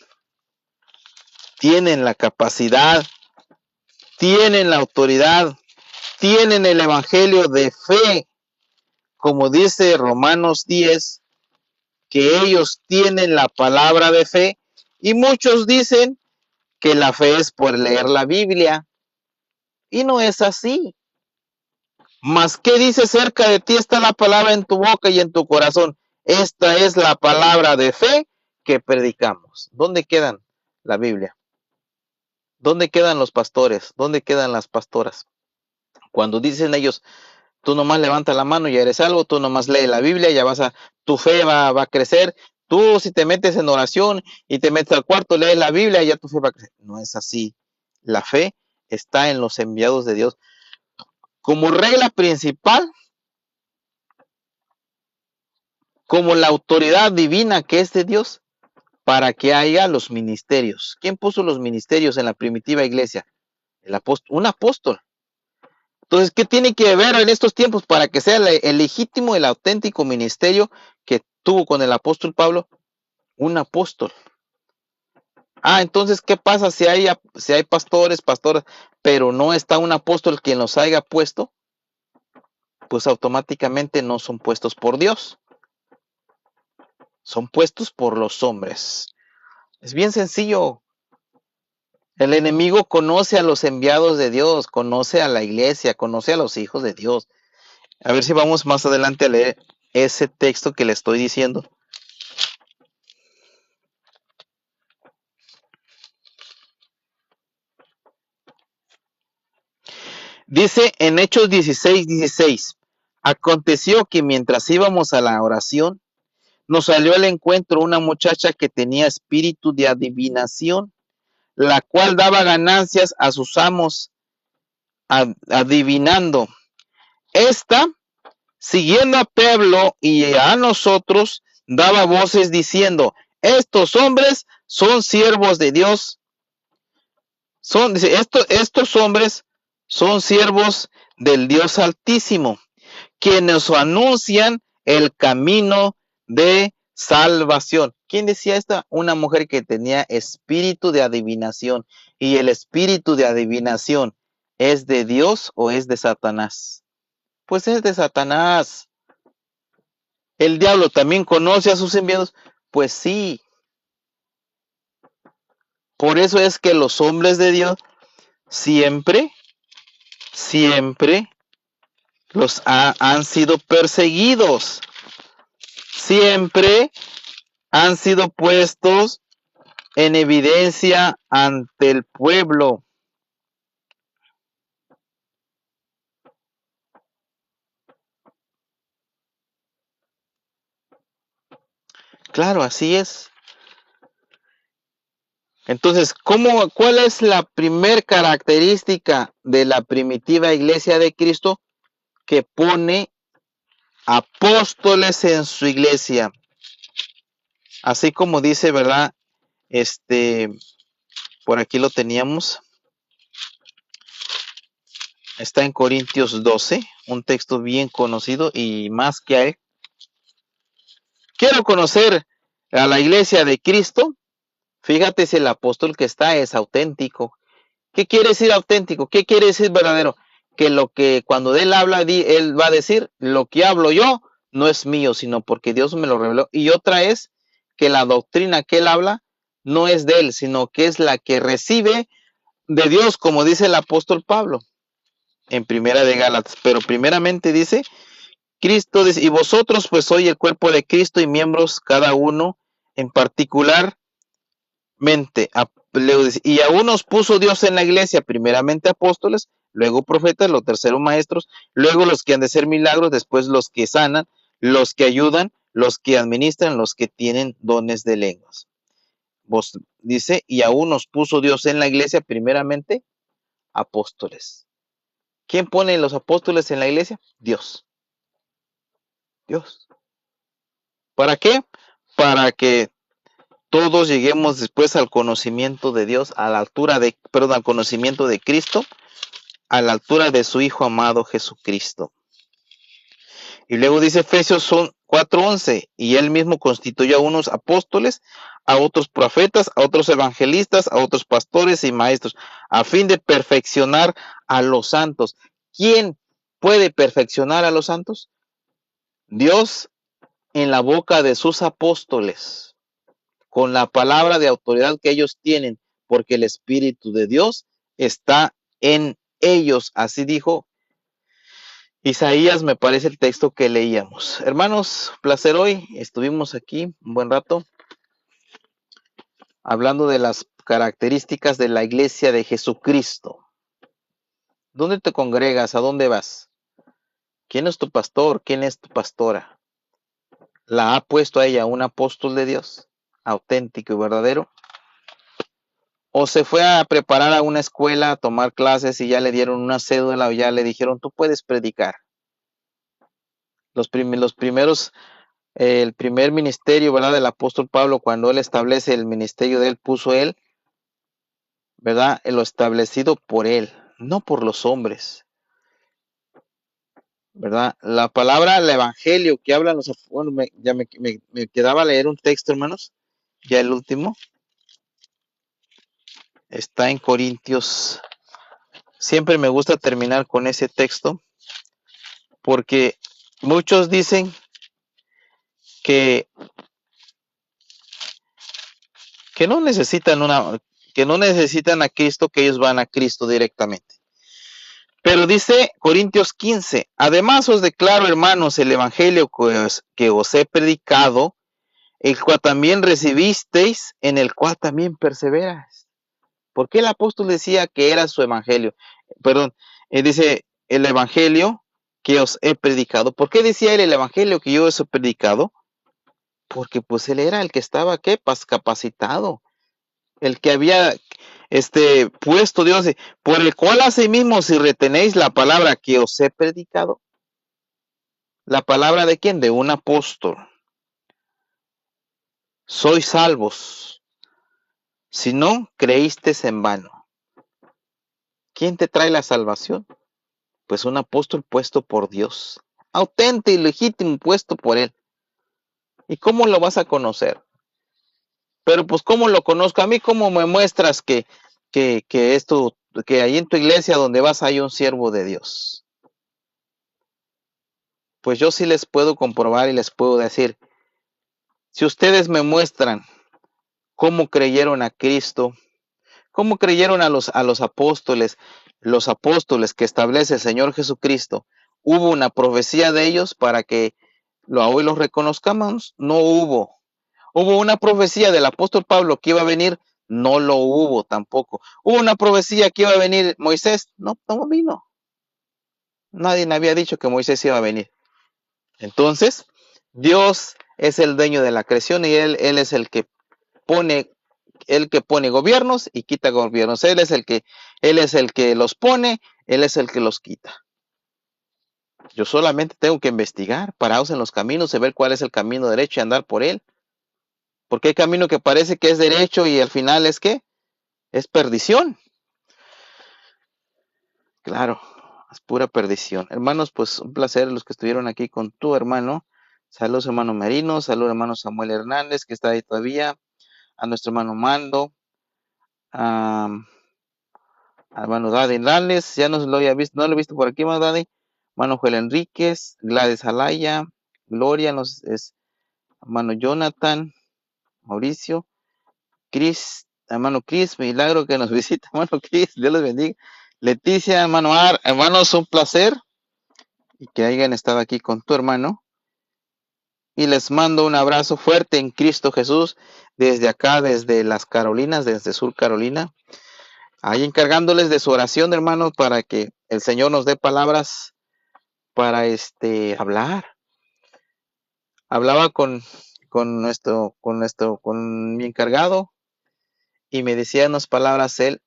la capacidad, tienen la autoridad, tienen el evangelio de fe, como dice Romanos 10, que ellos tienen la palabra de fe, y muchos dicen que la fe es por leer la Biblia, y no es así. Mas, ¿qué dice? Cerca de ti está la palabra en tu boca y en tu corazón. Esta es la palabra de fe que predicamos. ¿Dónde quedan la Biblia? ¿Dónde quedan los pastores? ¿Dónde quedan las pastoras? Cuando dicen ellos, tú nomás levanta la mano y eres salvo, tú nomás lee la Biblia, ya tu fe va a crecer. Tú si te metes en oración y te metes al cuarto, lees la Biblia, ya tu fe va a crecer. No es así. La fe está en los enviados de Dios. Como regla principal, como la autoridad divina que es de Dios, para que haya los ministerios. ¿Quién puso los ministerios en la primitiva iglesia? Un apóstol. Entonces, ¿qué tiene que ver en estos tiempos para que sea el legítimo, el auténtico ministerio que tuvo con el apóstol Pablo? Un apóstol. Entonces, ¿qué pasa si hay pastores, pastoras, pero no está un apóstol quien los haya puesto? Pues automáticamente no son puestos por Dios. Son puestos por los hombres. Es bien sencillo. El enemigo conoce a los enviados de Dios, conoce a la iglesia, conoce a los hijos de Dios. A ver si vamos más adelante a leer ese texto que le estoy diciendo. Dice en Hechos 16:16, aconteció que mientras íbamos a la oración, nos salió al encuentro una muchacha que tenía espíritu de adivinación, la cual daba ganancias a sus amos adivinando. Esta, siguiendo a Pablo y a nosotros, daba voces diciendo, estos hombres son siervos de Dios. Estos hombres son siervos del Dios Altísimo, quienes anuncian el camino de salvación. ¿Quién decía esta? Una mujer que tenía espíritu de adivinación. ¿Y el espíritu de adivinación es de Dios o es de Satanás? Pues es de Satanás. ¿El diablo también conoce a sus enviados? Pues sí. Por eso es que los hombres de Dios siempre, siempre han sido perseguidos. Siempre han sido puestos en evidencia ante el pueblo. Claro, así es. Entonces, ¿cuál es la primer característica de la primitiva iglesia de Cristo? Que pone apóstoles en su iglesia. Así como dice, ¿verdad? Por aquí lo teníamos. Está en Corintios 12, un texto bien conocido y más que hay. Quiero conocer a la iglesia de Cristo. Fíjate si el apóstol que está es auténtico. ¿Qué quiere decir auténtico? ¿Qué quiere decir verdadero? Que lo que cuando él habla, él va a decir, lo que hablo yo no es mío, sino porque Dios me lo reveló. Y otra es que la doctrina que él habla no es de él, sino que es la que recibe de Dios, como dice el apóstol Pablo en Primera de Gálatas. Pero primeramente dice, Cristo dice, y vosotros pues sois el cuerpo de Cristo y miembros cada uno en particular y a unos puso Dios en la iglesia, primeramente apóstoles, luego profetas, los terceros maestros, luego los que han de hacer milagros, después los que sanan, los que ayudan, los que administran, los que tienen dones de lenguas. Dice, y a unos puso Dios en la iglesia, primeramente apóstoles. ¿Quién pone los apóstoles en la iglesia? Dios. Dios. ¿Para qué? Para que todos lleguemos después al conocimiento de Dios, a la altura de, perdón, al conocimiento de Cristo, a la altura de su Hijo amado Jesucristo. Y luego dice Efesios 4:11, y él mismo constituyó a unos apóstoles, a otros profetas, a otros evangelistas, a otros pastores y maestros, a fin de perfeccionar a los santos. ¿Quién puede perfeccionar a los santos? Dios en la boca de sus apóstoles, con la palabra de autoridad que ellos tienen, porque el Espíritu de Dios está en ellos. Así dijo Isaías, me parece el texto que leíamos. Hermanos, placer hoy. Estuvimos aquí un buen rato hablando de las características de la iglesia de Jesucristo. ¿Dónde te congregas? ¿A dónde vas? ¿Quién es tu pastor? ¿Quién es tu pastora? ¿La ha puesto a ella un apóstol de Dios, auténtico y verdadero? ¿O se fue a preparar a una escuela, a tomar clases y ya le dieron una cédula o ya le dijeron, tú puedes predicar? Los primeros, el primer ministerio, ¿verdad? Del apóstol Pablo, cuando él establece el ministerio de él, puso él, ¿verdad? Lo establecido por él, no por los hombres, ¿verdad? La palabra, el evangelio que hablan los, bueno, ya me quedaba a leer un texto, hermanos, ya el último, está en Corintios. Siempre me gusta terminar con ese texto, porque muchos dicen que no necesitan que no necesitan a Cristo, que ellos van a Cristo directamente. Pero dice Corintios 15, además os declaro, hermanos, el evangelio que os he predicado, el cual también recibisteis, en el cual también perseveras. ¿Por qué el apóstol decía que era su evangelio? Perdón, dice el evangelio que os he predicado. ¿Por qué decía él el evangelio que yo os he predicado? Porque pues él era el que estaba, ¿qué? Capacitado. El que había puesto Dios, por el cual asimismo si retenéis la palabra que os he predicado. ¿La palabra de quién? De un apóstol. Sois salvos. Si no, creísteis en vano. ¿Quién te trae la salvación? Pues un apóstol puesto por Dios. Auténtico y legítimo puesto por él. ¿Y cómo lo vas a conocer? Pero pues, ¿cómo lo conozco? A mí, ¿cómo me muestras que ahí en tu iglesia donde vas hay un siervo de Dios? Pues yo sí les puedo comprobar y les puedo decir, si ustedes me muestran cómo creyeron a Cristo, cómo creyeron a los apóstoles, los apóstoles que establece el Señor Jesucristo, ¿hubo una profecía de ellos para que hoy los reconozcamos? No hubo. ¿Hubo una profecía del apóstol Pablo que iba a venir? No lo hubo tampoco. ¿Hubo una profecía que iba a venir Moisés? No, no vino. Nadie me había dicho que Moisés iba a venir. Entonces, Dios es el dueño de la creación y él es el que pone gobiernos y quita gobiernos. Él es el que los pone, él es el que los quita. Yo solamente tengo que investigar, parados en los caminos y ver cuál es el camino derecho y andar por él. Porque hay camino que parece que es derecho y al final es que es perdición. Claro, es pura perdición. Hermanos, pues un placer los que estuvieron aquí con tu hermano. Saludos, hermano Merino. Saludos, hermano Samuel Hernández, que está ahí todavía. A nuestro hermano Mando. A hermano Daddy Lales. Ya no lo había visto, no lo he visto por aquí, hermano Daddy. Hermano Joel Enríquez. Gladys Alaya. Gloria, hermano Jonathan. Mauricio. Cris, hermano Cris, milagro que nos visita, hermano Cris, Dios les bendiga. Leticia, hermano Ar, hermanos, un placer y que hayan estado aquí con tu hermano. Y les mando un abrazo fuerte en Cristo Jesús desde acá, desde las Carolinas, desde Sur Carolina. Ahí encargándoles de su oración, hermanos, para que el Señor nos dé palabras para hablar. Hablaba con mi encargado y me decía unas palabras él.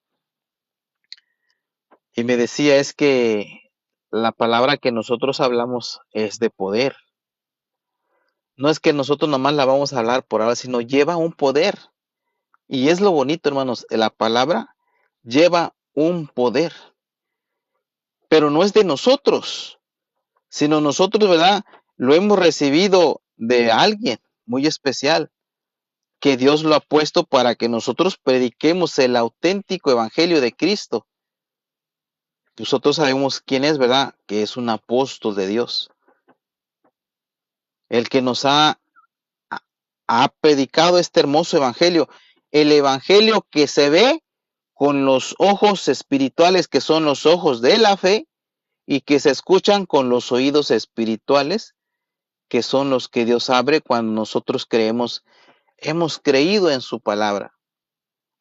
Y me decía, es que la palabra que nosotros hablamos es de poder. No es que nosotros nomás la vamos a hablar por ahora, sino lleva un poder. Y es lo bonito, hermanos, la palabra lleva un poder. Pero no es de nosotros, sino nosotros, ¿verdad? Lo hemos recibido de alguien muy especial, que Dios lo ha puesto para que nosotros prediquemos el auténtico evangelio de Cristo. Nosotros sabemos quién es, ¿verdad? Que es un apóstol de Dios. El que nos ha predicado este hermoso evangelio, el evangelio que se ve con los ojos espirituales, que son los ojos de la fe, y que se escuchan con los oídos espirituales, que son los que Dios abre cuando nosotros hemos creído en su palabra.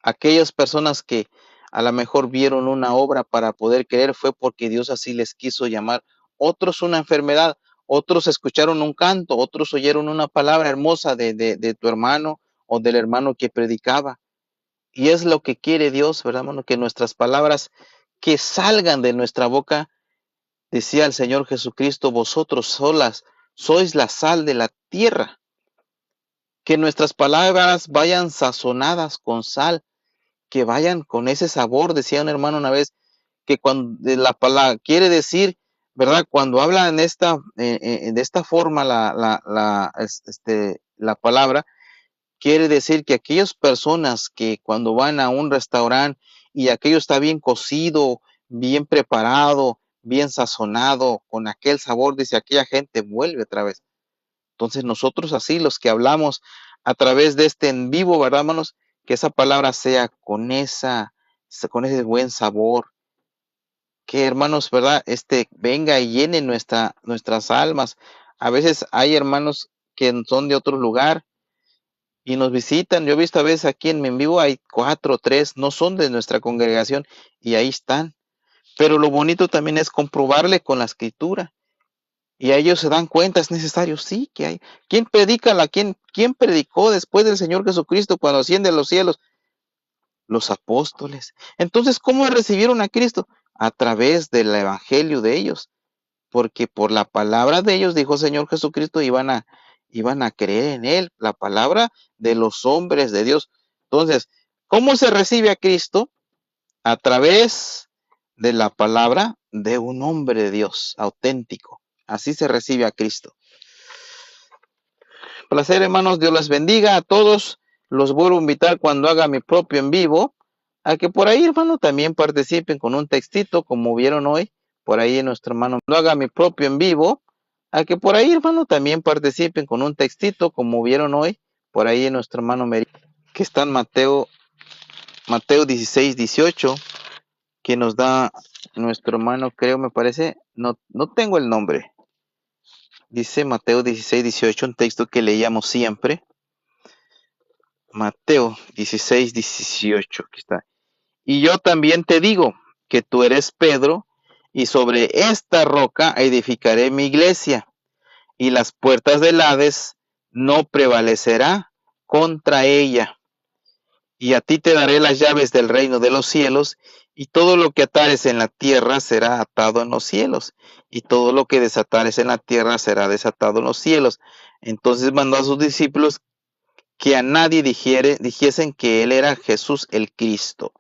Aquellas personas que a lo mejor vieron una obra para poder creer fue porque Dios así les quiso llamar. Otros una enfermedad, otros escucharon un canto, otros oyeron una palabra hermosa de tu hermano o del hermano que predicaba. Y es lo que quiere Dios, ¿verdad, hermano? Que nuestras palabras que salgan de nuestra boca, decía el Señor Jesucristo, vosotros solas sois la sal de la tierra. Que nuestras palabras vayan sazonadas con sal, que vayan con ese sabor, decía un hermano una vez, que cuando la palabra quiere decir, ¿verdad? Cuando habla de esta forma la palabra, quiere decir que aquellas personas que cuando van a un restaurante y aquello está bien cocido, bien preparado, bien sazonado, con aquel sabor, dice, aquella gente vuelve otra vez. Entonces nosotros así, los que hablamos a través de este en vivo, ¿verdad, hermanos? Que esa palabra sea con ese buen sabor, que hermanos, ¿verdad? Venga y llene nuestras almas. A veces hay hermanos que son de otro lugar y nos visitan. Yo he visto a veces aquí en vivo hay 4, 3, no son de nuestra congregación y ahí están. Pero lo bonito también es comprobarle con la escritura. Y a ellos se dan cuenta, es necesario, sí, que hay. ¿Quién predicó después del Señor Jesucristo cuando asciende a los cielos? Los apóstoles. Entonces, ¿cómo recibieron a Cristo? A través del evangelio de ellos. Porque por la palabra de ellos, dijo el Señor Jesucristo, iban a creer en Él. La palabra de los hombres de Dios. Entonces, ¿cómo se recibe a Cristo? A través de la palabra de un hombre de Dios auténtico. Así se recibe a Cristo. Placer, hermanos. Dios les bendiga a todos. Los vuelvo a invitar cuando haga mi propio en vivo, a que por ahí, hermano, también participen con un textito, como vieron hoy, por ahí nuestro hermano, cuando haga mi propio en vivo, a que por ahí, hermano, también participen con un textito, como vieron hoy, por ahí nuestro hermano que está en Mateo 16:18, que nos da nuestro hermano, creo, me parece, no tengo el nombre. Dice Mateo 16:18, un texto que leíamos siempre. Mateo 16:18, aquí está. Y yo también te digo que tú eres Pedro, y sobre esta roca edificaré mi iglesia, y las puertas del Hades no prevalecerá contra ella. Y a ti te daré las llaves del reino de los cielos, y todo lo que atares en la tierra será atado en los cielos, y todo lo que desatares en la tierra será desatado en los cielos. Entonces mandó a sus discípulos que a nadie dijesen que él era Jesús el Cristo.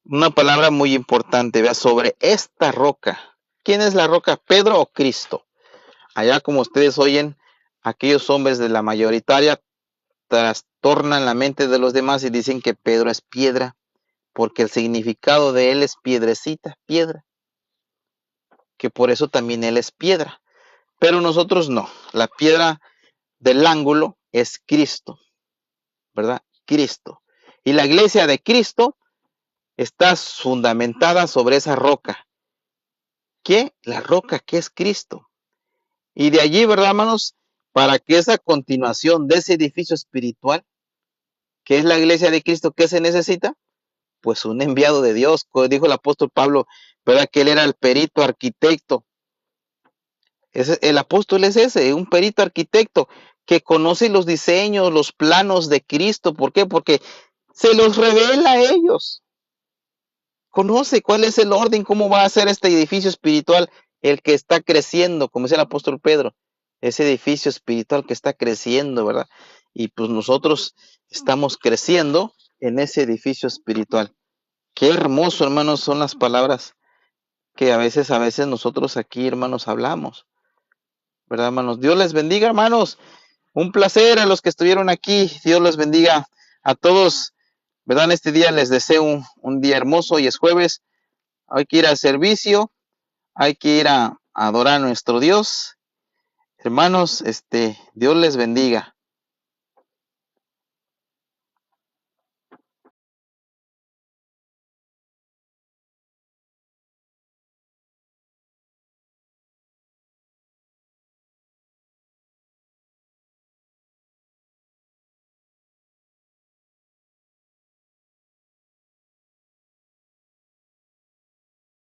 Una palabra muy importante, vea, sobre esta roca. ¿Quién es la roca, Pedro o Cristo? Allá, como ustedes oyen, aquellos hombres de la mayoritaria trastornan la mente de los demás y dicen que Pedro es piedra, porque el significado de él es piedrecita, piedra, que por eso también él es piedra. Pero nosotros no, la piedra del ángulo es Cristo, ¿verdad? Cristo. Y la iglesia de Cristo está fundamentada sobre esa roca. ¿Qué? La roca que es Cristo. Y de allí, ¿verdad, hermanos? Para que esa continuación de ese edificio espiritual, que es la iglesia de Cristo, ¿qué se necesita? Pues un enviado de Dios, como dijo el apóstol Pablo, ¿verdad? Que él era el perito arquitecto. El apóstol es ese, un perito arquitecto que conoce los diseños, los planos de Cristo. ¿Por qué? Porque se los revela a ellos. Conoce cuál es el orden, cómo va a ser este edificio espiritual, el que está creciendo, como dice el apóstol Pedro, ese edificio espiritual que está creciendo, ¿verdad? Y pues nosotros estamos creciendo en ese edificio espiritual. Qué hermoso, hermanos, son las palabras que a veces nosotros aquí, hermanos, hablamos, ¿verdad, hermanos? Dios les bendiga, hermanos. Un placer a los que estuvieron aquí. Dios les bendiga a todos, ¿verdad? En este día les deseo un día hermoso y es jueves. Hay que ir al servicio, hay que ir a adorar a nuestro Dios. Hermanos, Dios les bendiga.